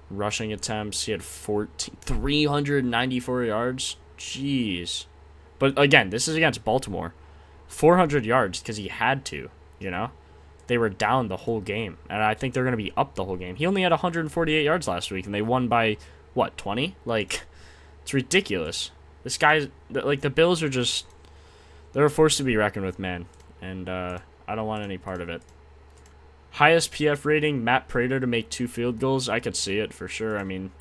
Rushing attempts, he had 394 yards. Jeez. But again, this is against Baltimore. 400 yards because he had to, you know? They were down the whole game, and I think they're going to be up the whole game. He only had 148 yards last week, and they won by, what, 20? Like, it's ridiculous. This guy, like, the Bills are just, they're a force to be reckoned with, man. And I don't want any part of it. Highest PF rating, Matt Prater to make 2 field goals. I could see it for sure. I mean,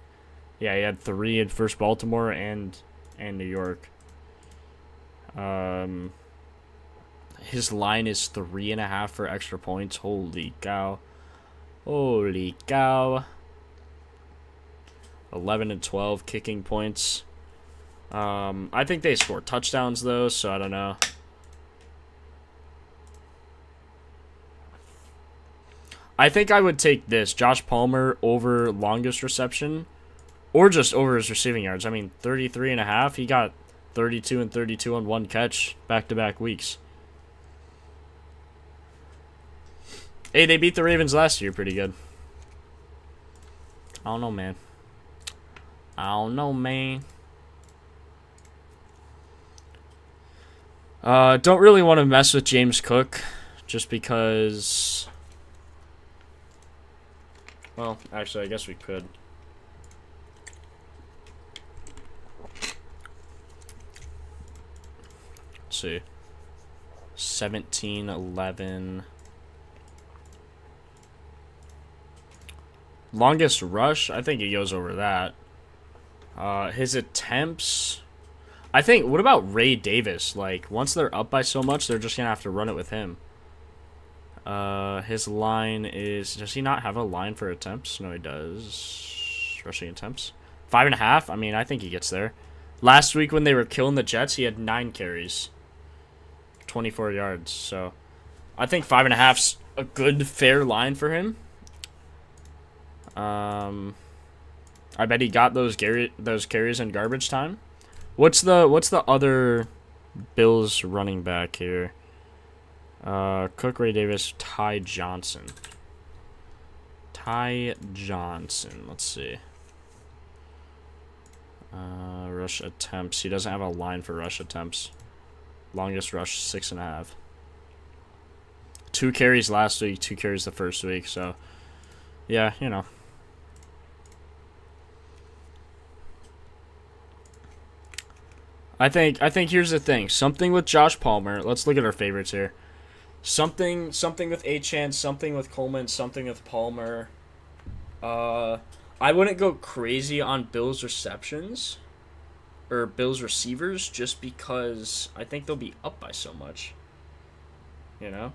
yeah, he had 3 at first Baltimore and New York. His line is 3.5 for extra points. Holy cow. Holy cow. 11 and 12 kicking points. I think they score touchdowns though, so I don't know. I think I would take this, Josh Palmer over longest reception, or just over his receiving yards. I mean, 33.5. He got 32 and 32 on 1 catch back-to-back weeks. Hey, they beat the Ravens last year pretty good. I don't know, man. Don't really want to mess with James Cook just because... Well, actually, I guess we could. Let's see. 17, 11. Longest rush? I think he goes over that. His attempts... I think, what about Ray Davis? Like, once they're up by so much, they're just going to have to run it with him. His line is... Does he not have a line for attempts? No, he does. Rushing attempts. 5.5? I mean, I think he gets there. Last week when they were killing the Jets, he had 9 carries. 24 yards. So, I think 5.5's a good, fair line for him. I bet he got those carries in garbage time. What's the other Bills running back here? Cook, Ray Davis, Ty Johnson. Let's see. Rush attempts. He doesn't have a line for rush attempts. Longest rush, 6.5. 2 carries last week, 2 carries the first week. So, yeah, you know. I think here's the thing. Something with Josh Palmer. Let's look at our favorites here. Something with Achane, something with Coleman, something with Palmer. I wouldn't go crazy on Bills receptions or Bills receivers just because I think they'll be up by so much. You know?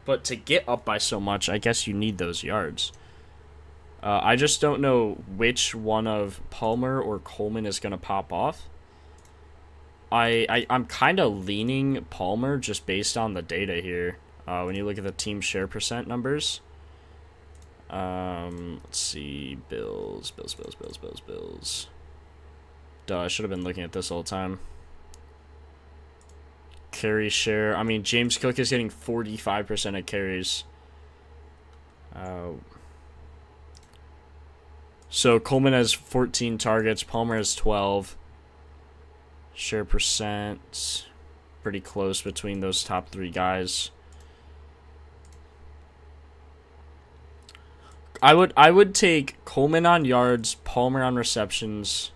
But to get up by so much, I guess you need those yards. I just don't know which one of Palmer or Coleman is going to pop off. I'm kind of leaning Palmer just based on the data here. When you look at the team share percent numbers. Let's see. Bills. Duh, I should have been looking at this all the time. Carry share. I mean, James Cook is getting 45% of carries. So Coleman has 14 targets. Palmer has 12. Share percent. Pretty close between those top three guys. I would take Coleman on yards, Palmer on receptions.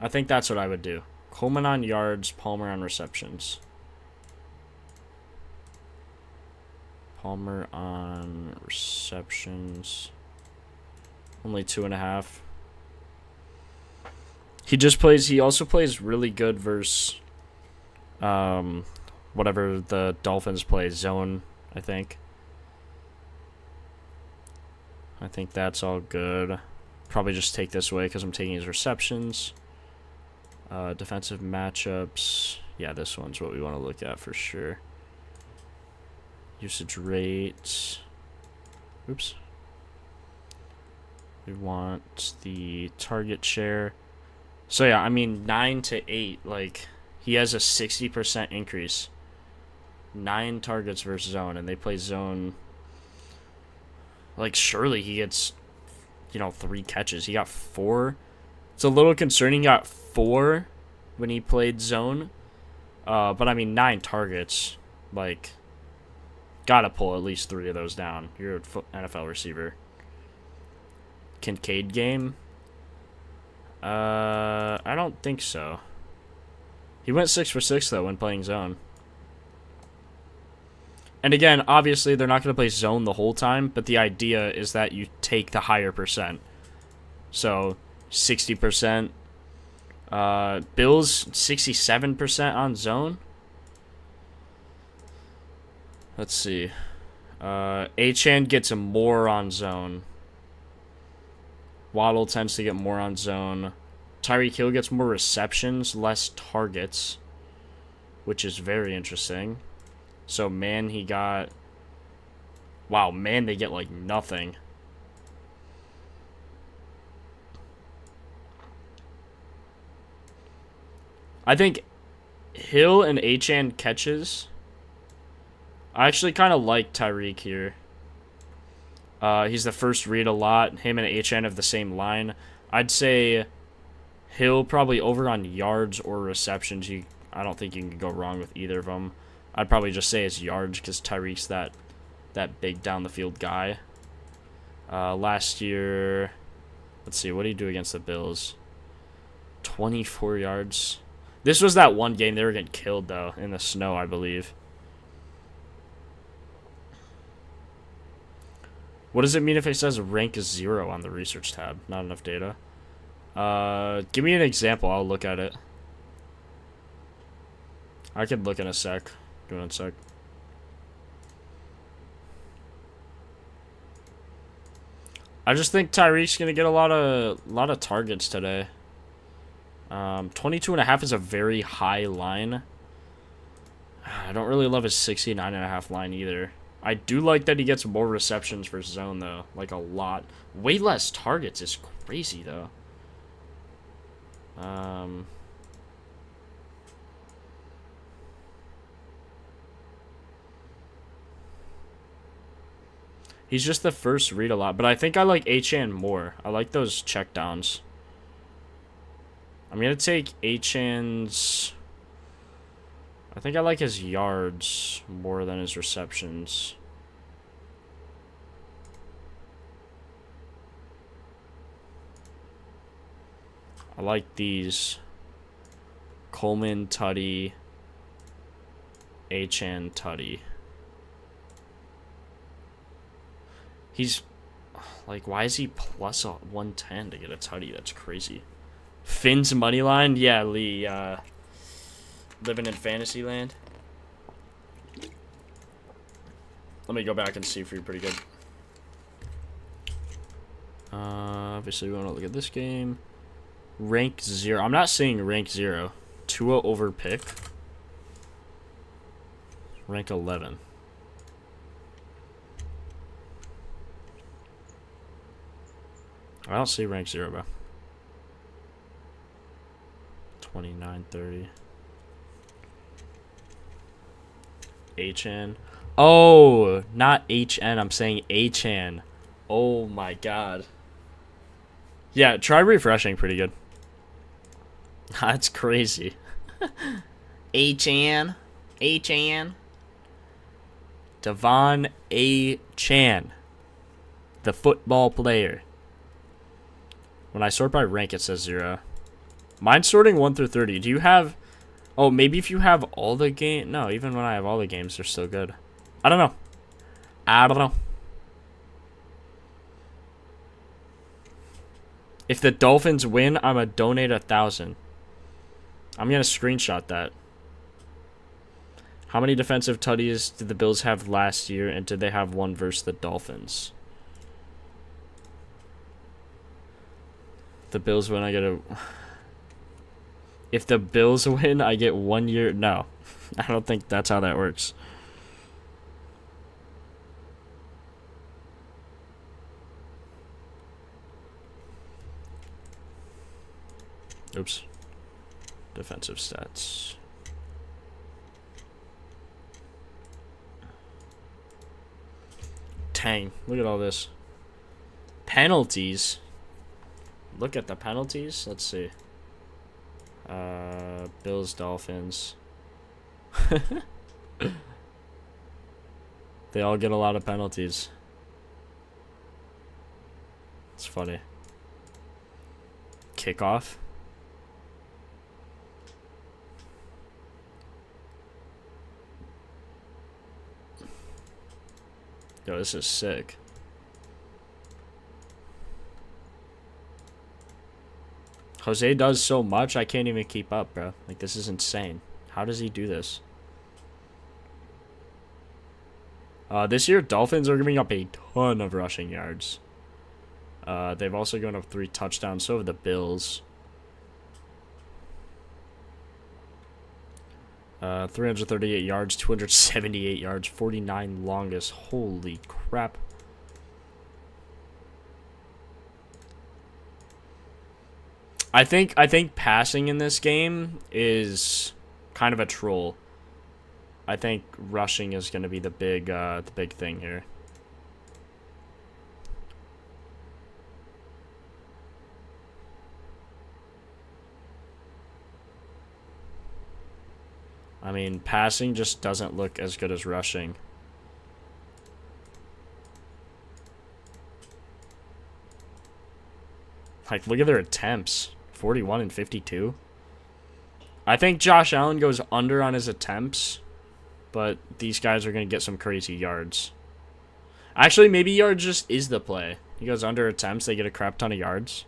I think that's what I would do. Coleman on yards, Palmer on receptions. Palmer on receptions. Only 2.5. He also plays really good versus whatever the Dolphins play, zone, I think. I think that's all good. Probably just take this away because I'm taking his receptions. Defensive matchups. Yeah, this one's what we want to look at for sure. Usage rate. Oops. We want the target share. So yeah, I mean 9 to 8. Like he has a 60% increase. 9 targets versus zone, and they play zone. Like surely he gets, 3 catches. He got 4. It's a little concerning. He got 4 when he played zone. But I mean 9 targets. Like, gotta pull at least 3 of those down. You're an NFL receiver. Kincaid game. I don't think so. He went 6 for 6 though when playing zone. And again, obviously they're not going to play zone the whole time, but the idea is that you take the higher percent. So 60%. Bills 67% on zone. Let's see. Achane gets more on zone. Waddle tends to get more on zone. Tyreek Hill gets more receptions, less targets, which is very interesting. So, man, he got... Wow, man, they get, like, nothing. I think Hill and Achane catches. I actually kind of like Tyreek here. He's the first read a lot. Him and Achane have the same line. I'd say Hill probably over on yards or receptions. I don't think you can go wrong with either of them. I'd probably just say it's yards because Tyreek's that big down the field guy. Last year, let's see, what did he do against the Bills? 24 yards. This was that one game they were getting killed though in the snow, I believe. What does it mean if it says rank is 0 on the research tab? Not enough data. Give me an example. I'll look at it. I could look in a sec. Give me 1 sec. I just think Tyreek's gonna get a lot of targets today. 22.5 is a very high line. I don't really love his 69.5 line either. I do like that he gets more receptions for zone though, like a lot. Way less targets is crazy though. He's just the first read a lot, but I think I like Achane more. I like those checkdowns. I'm gonna take Achane's. I think I like his yards more than his receptions. I like these. Coleman, Tutty, Achane, Tutty. He's like, why is he plus 110 to get a tutty? That's crazy. Finn's money line, yeah, Lee. Living in fantasy land. Let me go back and see if you're pretty good. Obviously, we want to look at this game. Rank 0. I'm not seeing rank 0. Tua over pick. Rank 11. I don't see rank 0, bro. 29, 30. Achane. Oh, not HN. I'm saying achane. Oh my god. Yeah, try refreshing. Pretty good. That's crazy. Achane. Achane. Devon A. Chan. The football player. When I sort by rank, it says 0. Mine's sorting 1 through 30. Do you have... Oh, maybe if you have all the game... No, even when I have all the games, they're still good. I don't know. I don't know. If the Dolphins win, I'm going to donate 1,000. I'm going to screenshot that. How many defensive tutties did the Bills have last year, and did they have one versus the Dolphins? The Bills win, I get a... If the Bills win, I get 1 year... No. I don't think that's how that works. Oops. Defensive stats. Dang. Look at all this. Penalties. Look at the penalties. Let's see. Bills, Dolphins. They all get a lot of penalties. It's funny. Kickoff. Yo, this is sick. Jose does so much, I can't even keep up, bro. Like, this is insane. How does he do this? This year, Dolphins are giving up a ton of rushing yards. They've also given up 3 touchdowns. So have the Bills. 338 yards, 278 yards, 49 longest. Holy crap. I think passing in this game is kind of a troll. I think rushing is going to be the big thing here. I mean, passing just doesn't look as good as rushing. Like, look at their attempts. 41 and 52. I think Josh Allen goes under on his attempts, but these guys are going to get some crazy yards. Actually, maybe yards just is the play. He goes under attempts, they get a crap ton of yards.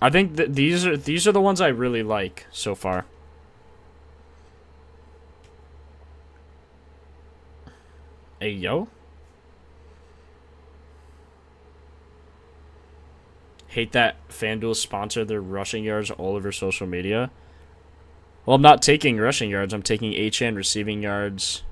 I think that these are the ones I really like so far. Hey, yo. Hate that FanDuel sponsored their rushing yards all over social media. Well, I'm not taking rushing yards. I'm taking achane receiving yards.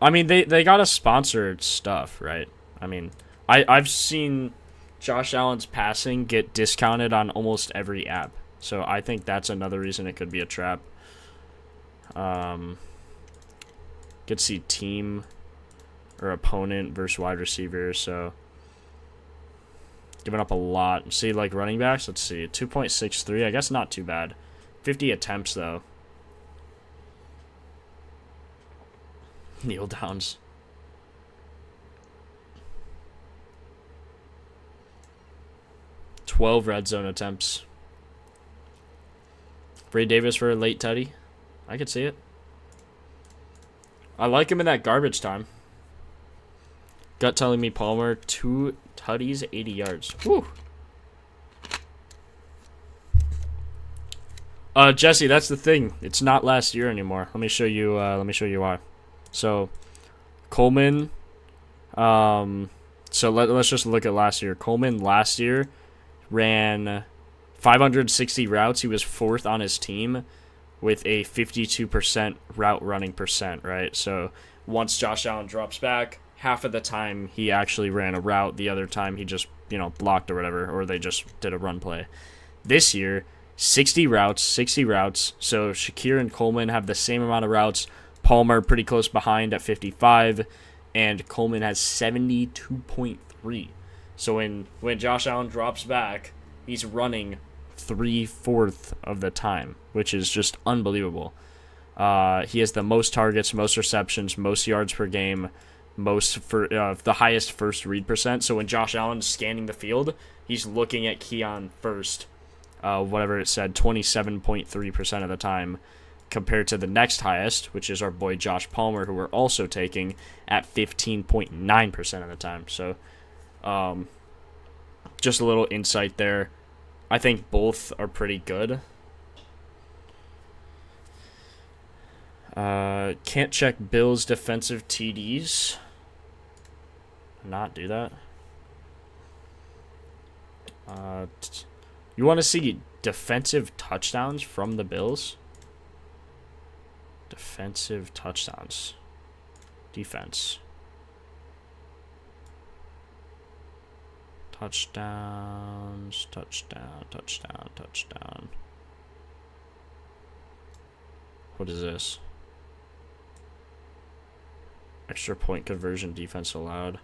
I mean, they got a sponsored stuff, right? I mean, I've seen Josh Allen's passing get discounted on almost every app. So I think that's another reason it could be a trap. Could see team or opponent versus wide receiver, so... Giving up a lot. See, like, running backs, let's see. 2.63, I guess not too bad. 50 attempts, though. Kneel downs. $12 red zone attempts. Ray Davis for a late tutty. I could see it. I like him in that garbage time. Gut telling me Palmer, 2 tutties, 80 yards. Whew. Jesse, that's the thing. It's not last year anymore. Let me show you why. So, Coleman, so let's just look at last year. Coleman last year ran 560 routes. He was 4th on his team with a 52% route running percent, right? So, once Josh Allen drops back, half of the time he actually ran a route. The other time he just, blocked or whatever, or they just did a run play. This year, 60 routes. So Shakir and Coleman have the same amount of routes. Palmer pretty close behind at 55, and Coleman has 72.3. So when Josh Allen drops back, he's running 3/4 of the time, which is just unbelievable. He has the most targets, most receptions, most yards per game, the highest first read percent. So when Josh Allen's scanning the field, he's looking at Keon first. Whatever it said, 27.3% of the time, compared to the next highest, which is our boy Josh Palmer, who we're also taking at 15.9% of the time. So, just a little insight there. I think both are pretty good. Can't check Bills' defensive TDs. Not do that. You want to see defensive touchdowns from the Bills? Defensive touchdowns. Defense. Touchdowns. Touchdown. What is this? Extra point conversion defense allowed.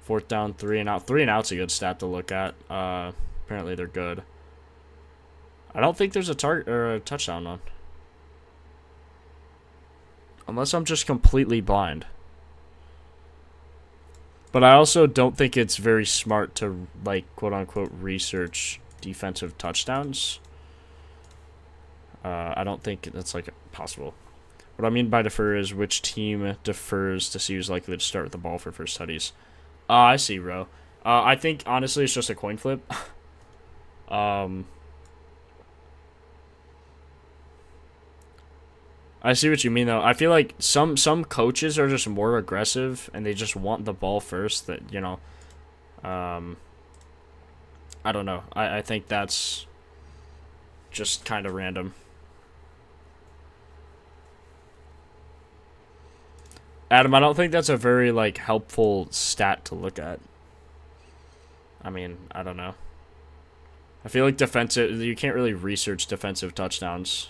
4th down, 3 and out. 3 and out's a good stat to look at. Apparently they're good. I don't think there's a target or a touchdown one. Unless I'm just completely blind. But I also don't think it's very smart to, quote unquote, research defensive touchdowns. I don't think that's possible. What I mean by defer is which team defers to see who's likely to start with the ball for first studies. I see, bro. I think honestly it's just a coin flip. I see what you mean though. I feel like some coaches are just more aggressive and they just want the ball first. That I don't know. I think that's just kind of random. Adam, I don't think that's a very helpful stat to look at. I mean, I don't know. I feel like you can't really research defensive touchdowns.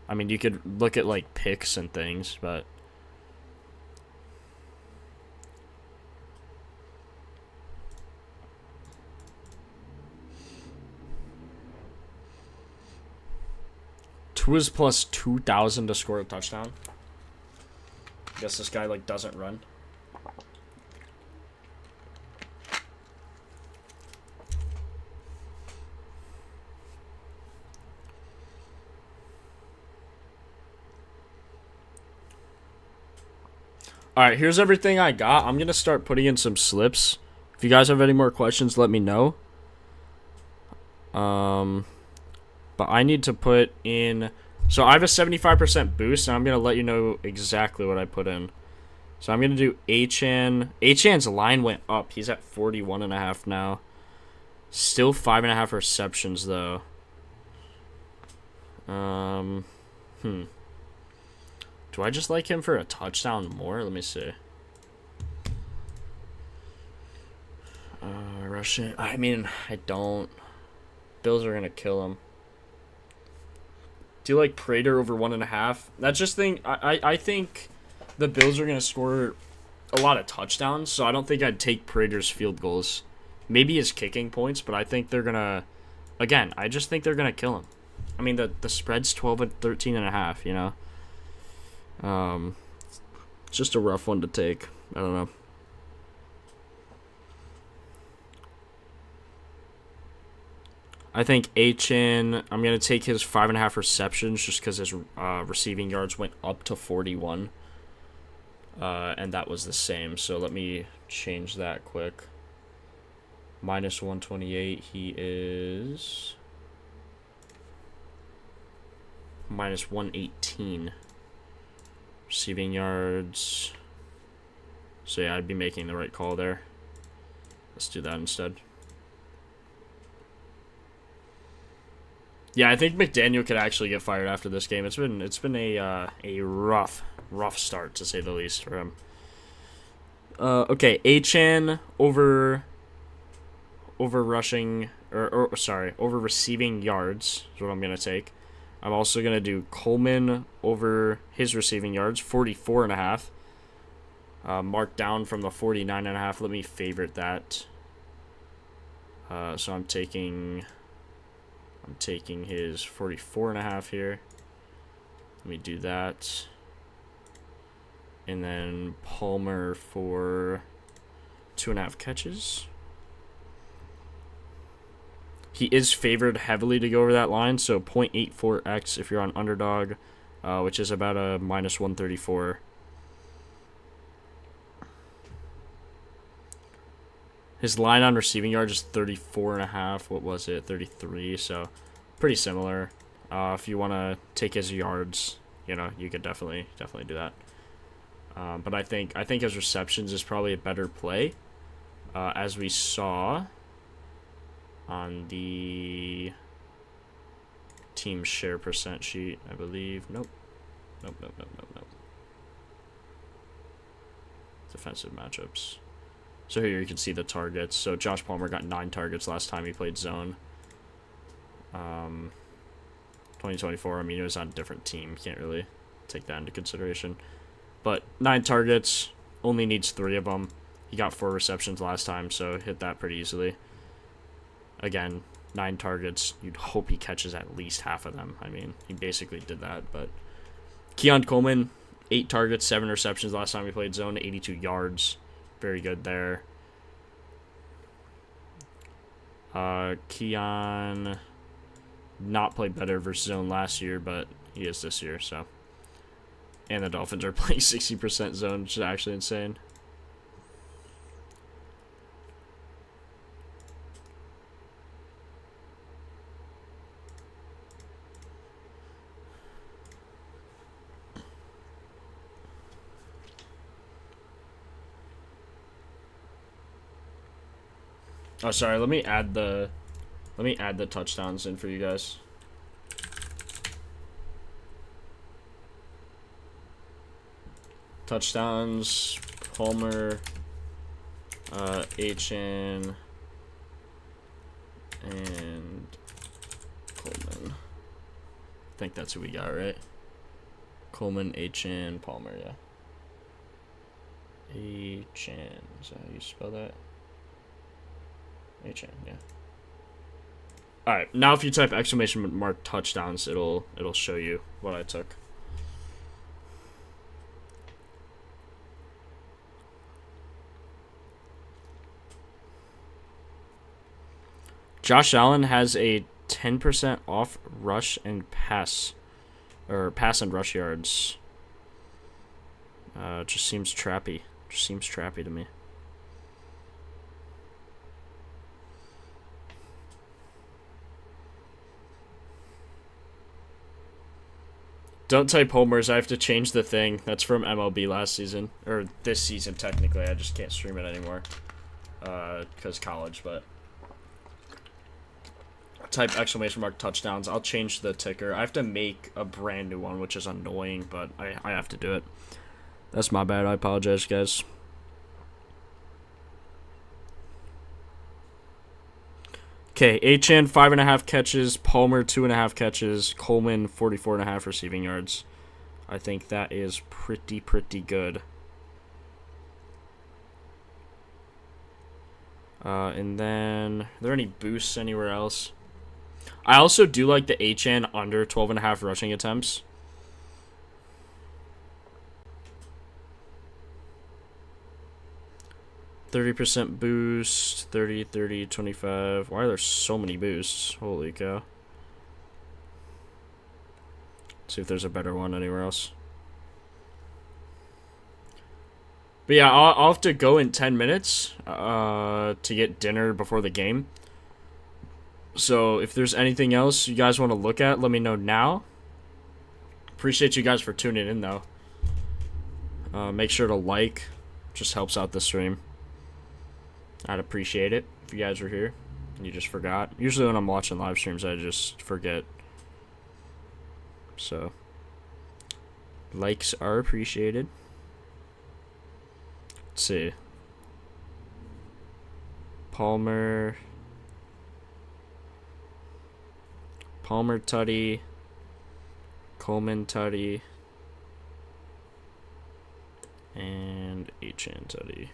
I mean, you could look at picks and things, but Tua's plus 2,000 to score a touchdown. I guess this guy doesn't run. Alright, here's everything I got. I'm going to start putting in some slips. If you guys have any more questions, let me know. But I need to put in... So I have a 75% boost, and I'm going to let you know exactly what I put in. So I'm going to do Achane. Achane's line went up. He's at 41.5 now. Still 5.5 receptions, though. Do I just like him for a touchdown more? Let me see. Rushing. I mean, I don't. Bills are going to kill him. Do you like Prater over 1.5? That's just thing. I think the Bills are going to score a lot of touchdowns, so I don't think I'd take Prater's field goals. Maybe his kicking points, but I think they're going to... Again, I just think they're going to kill him. I mean, the spread's 12 and 13.5, you know? It's just a rough one to take. I don't know. I think Achane, I'm going to take his 5.5 receptions just because his receiving yards went up to 41. And that was the same. So let me change that quick. Minus 128, he is minus 118. Receiving yards. So yeah, I'd be making the right call there. Let's do that instead. Yeah, I think McDaniel could actually get fired after this game. It's been a rough start, to say the least, for him. Okay, achane over rushing over receiving yards is what I'm gonna take. I'm also gonna do Coleman over his receiving yards, 44.5. Marked down from the 49.5. Let me favorite that. So I'm taking his 44.5 here. Let me do that. And then Palmer for 2.5 catches. He is favored heavily to go over that line, so 0.84x if you're on underdog, which is about a minus 134. His line on receiving yards is 34.5. What was it? 33. So pretty similar. If you want to take his yards, you could definitely do that. But I think his receptions is probably a better play, as we saw on the team share percent sheet, I believe. Nope. Defensive matchups. So here you can see the targets. So Josh Palmer got 9 targets last time he played zone. 2024, I mean, it was on a different team. Can't really take that into consideration. But 9 targets, only needs 3 of them. He got 4 receptions last time, so hit that pretty easily. Again, 9 targets. You'd hope he catches at least half of them. I mean, he basically did that. But Keon Coleman, 8 targets, 7 receptions last time we played zone, 82 yards. Very good there. Keon not played better versus zone last year, but he is this year, so. And the Dolphins are playing 60% zone, which is actually insane. Oh, sorry. Let me add the touchdowns in for you guys. Touchdowns, Palmer, achane, and Coleman. I think that's who we got, right? Coleman, achane, Palmer, yeah. Achane, is that how you spell that? achane, yeah. Alright, now if you type exclamation mark touchdowns, it'll show you what I took. Josh Allen has a 10% off rush and pass, or pass and rush yards. Just seems trappy. Just seems trappy to me. Don't type homers. I have to change the thing. That's from MLB last season, or this season technically. I just can't stream it anymore because college. But type exclamation mark touchdowns. I'll change the ticker. I have to make a brand new one, which is annoying, but I have to do it. That's my bad. I apologize, guys. Okay, achane 5.5 catches, Palmer 2.5 catches, Coleman 44.5 receiving yards. I think that is pretty good. And then, are there any boosts anywhere else? I also do like the achane under 12.5 rushing attempts. %30 boost, 30, 30, 25. Why are there so many boosts? Holy cow. Let's see if there's a better one anywhere else. But yeah, I'll have to go in 10 minutes to get dinner before the game. So if there's anything else you guys want to look at, let me know now. Appreciate you guys for tuning in, though. Make sure to like. Just helps out the stream. I'd appreciate it if you guys were here and you just forgot. Usually when I'm watching live streams, I just forget. So, likes are appreciated. Let's see. Palmer, Tutty, Coleman, Tutty, and achane, Tutty.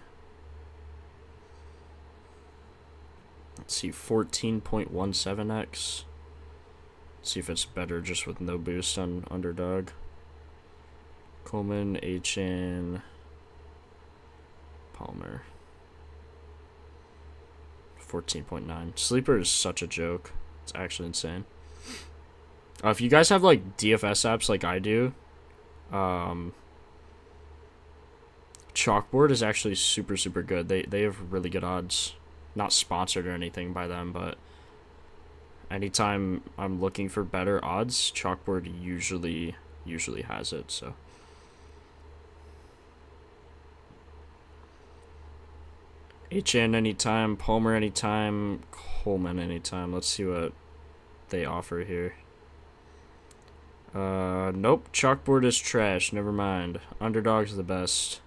Let's see, 14.17x. See if it's better just with no boost on underdog. Coleman, achane, Palmer. 14.9. Sleeper is such a joke. It's actually insane. If you guys have like DFS apps like I do, Chalkboard is actually super, super good. They have really good odds. Not sponsored or anything by them, but anytime I'm looking for better odds, Chalkboard usually has it. So HN anytime, Palmer anytime, Coleman anytime. Let's see what they offer here. Nope, Chalkboard is trash. Never mind. Underdog's the best.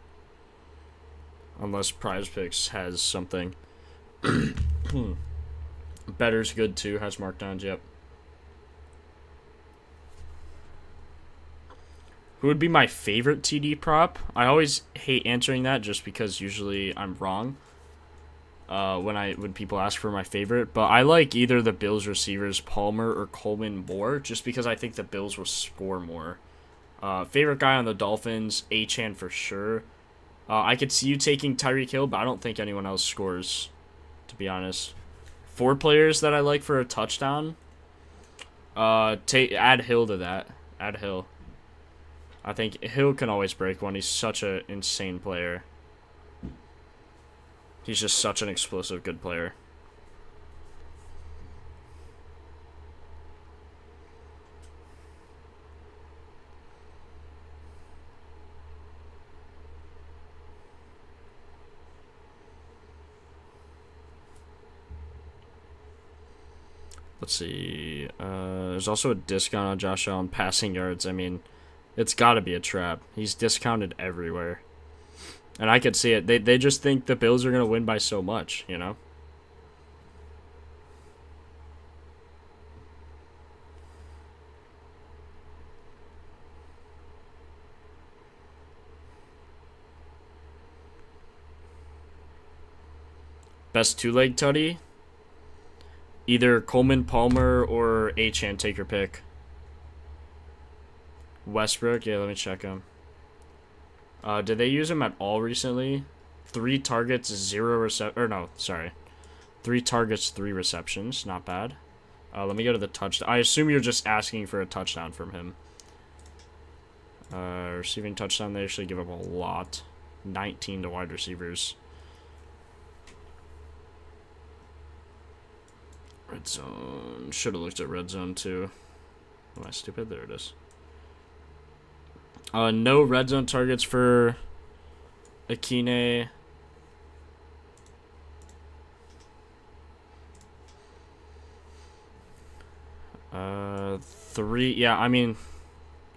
Unless Prize Picks has something. Better's good too, has markdowns, yep. Who would be my favorite TD prop? I always hate answering that just because usually I'm wrong when people ask for my favorite. But I like either the Bills receivers, Palmer or Coleman, more, just because I think the Bills will score more. Favorite guy on the Dolphins, achane for sure. I could see you taking Tyreek Hill, but I don't think anyone else scores, to be honest. 4 players that I like for a touchdown. Add Hill to that. Add Hill. I think Hill can always break one. He's such an insane player. He's just such an explosive good player. Let's see. There's also a discount on Josh Allen passing yards. I mean, it's got to be a trap. He's discounted everywhere. And I could see it. They just think the Bills are going to win by so much, you know? Best two-leg tutty? Either Coleman, Palmer, or achane. Take your pick. Westbrook? Yeah, let me check him. Did they use him at all recently? 3 targets, 0 receptions. Or no, sorry. 3 targets, 3 receptions. Not bad. Let me go to the touchdown. I assume you're just asking for a touchdown from him. Receiving touchdown, they actually give up a lot. 19 to wide receivers. Red zone. Should have looked at red zone too. Am I stupid? There it is. No red zone targets for Achane. Yeah, I mean,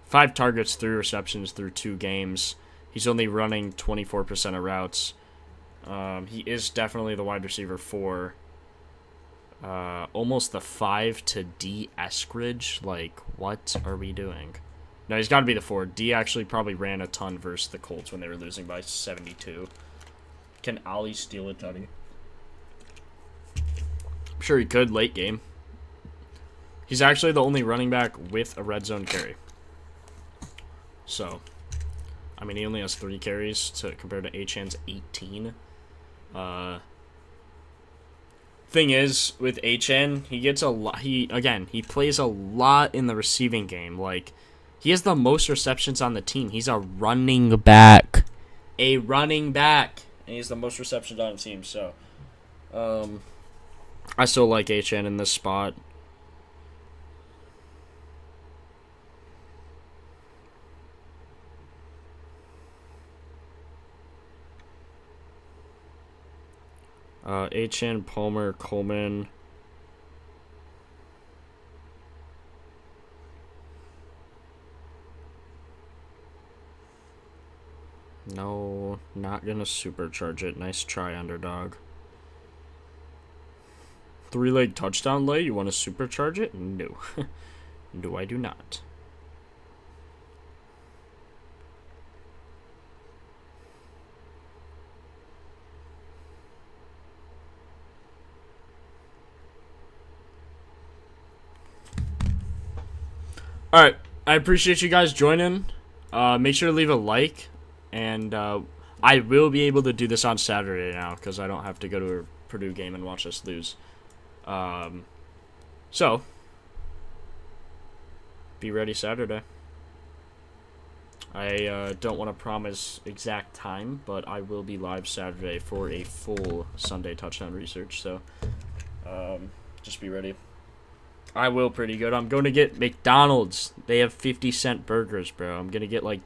5 targets, 3 receptions through 2 games. He's only running 24% of routes. He is definitely the wide receiver 4. Almost the 5 to D Eskridge. Like, what are we doing? No, he's got to be the 4. D actually probably ran a ton versus the Colts when they were losing by 72. Can Ali steal a tutty? I'm sure he could late game. He's actually the only running back with a red zone carry. So, I mean, he only has 3 carries compared to Achane's 18. Thing is, with HN, he gets a lot. He plays a lot in the receiving game. Like, he has the most receptions on the team. He's a running back. a running back. And he's the most receptions on the team, so. I still like HN in this spot. HN, Palmer, Coleman. No, not gonna supercharge it. Nice try, underdog. 3-leg touchdown lay? You want to supercharge it? No. No, I do not. Alright, I appreciate you guys joining. Make sure to leave a like. And I will be able to do this on Saturday now because I don't have to go to a Purdue game and watch us lose. So, be ready Saturday. I don't want to promise exact time, but I will be live Saturday for a full Sunday touchdown research. So, just be ready. I will pretty good. I'm going to get McDonald's. They have 50-cent burgers, bro. I'm going to get like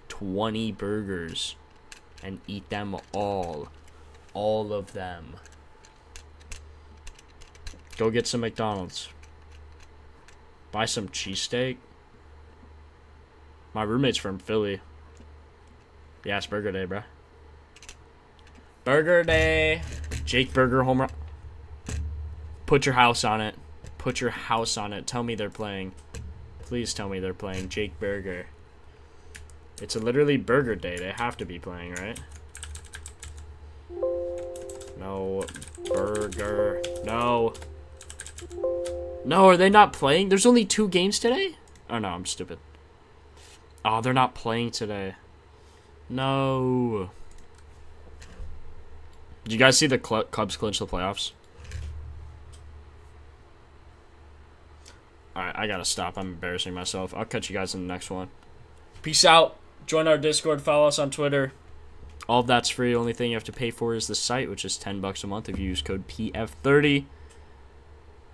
20 burgers and eat them all of them. Go get some McDonald's. Buy some cheesesteak. My roommate's from Philly. Yeah, it's burger day, bro. Burger day. Jake Burger home run. Put your house on it. Put your house on it. Tell me they're playing. Please tell me they're playing Jake Burger. It's literally burger day. They have to be playing, right? No. Burger. No. No, are they not playing? There's only 2 games today? Oh, no, I'm stupid. Oh, they're not playing today. No. Did you guys see the Cubs clinch the playoffs? Alright, I gotta stop. I'm embarrassing myself. I'll catch you guys in the next one. Peace out. Join our Discord. Follow us on Twitter. All of that's free. Only thing you have to pay for is the site, which is $10 a month if you use code PF30.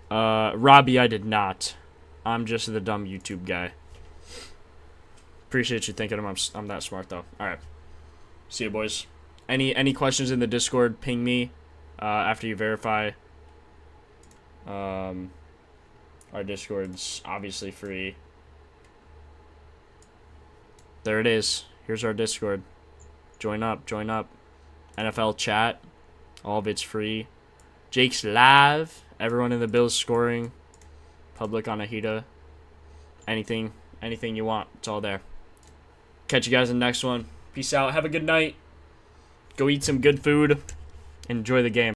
Robbie, I did not. I'm just the dumb YouTube guy. Appreciate you thinking I'm that smart, though. Alright. See you, boys. Any questions in the Discord, ping me after you verify. Our Discord's obviously free. There it is. Here's our Discord. Join up. Join up. NFL chat. All of it's free. Jake's live. Everyone in the Bills scoring. Public on Ahita. Anything you want. It's all there. Catch you guys in the next one. Peace out. Have a good night. Go eat some good food. Enjoy the game.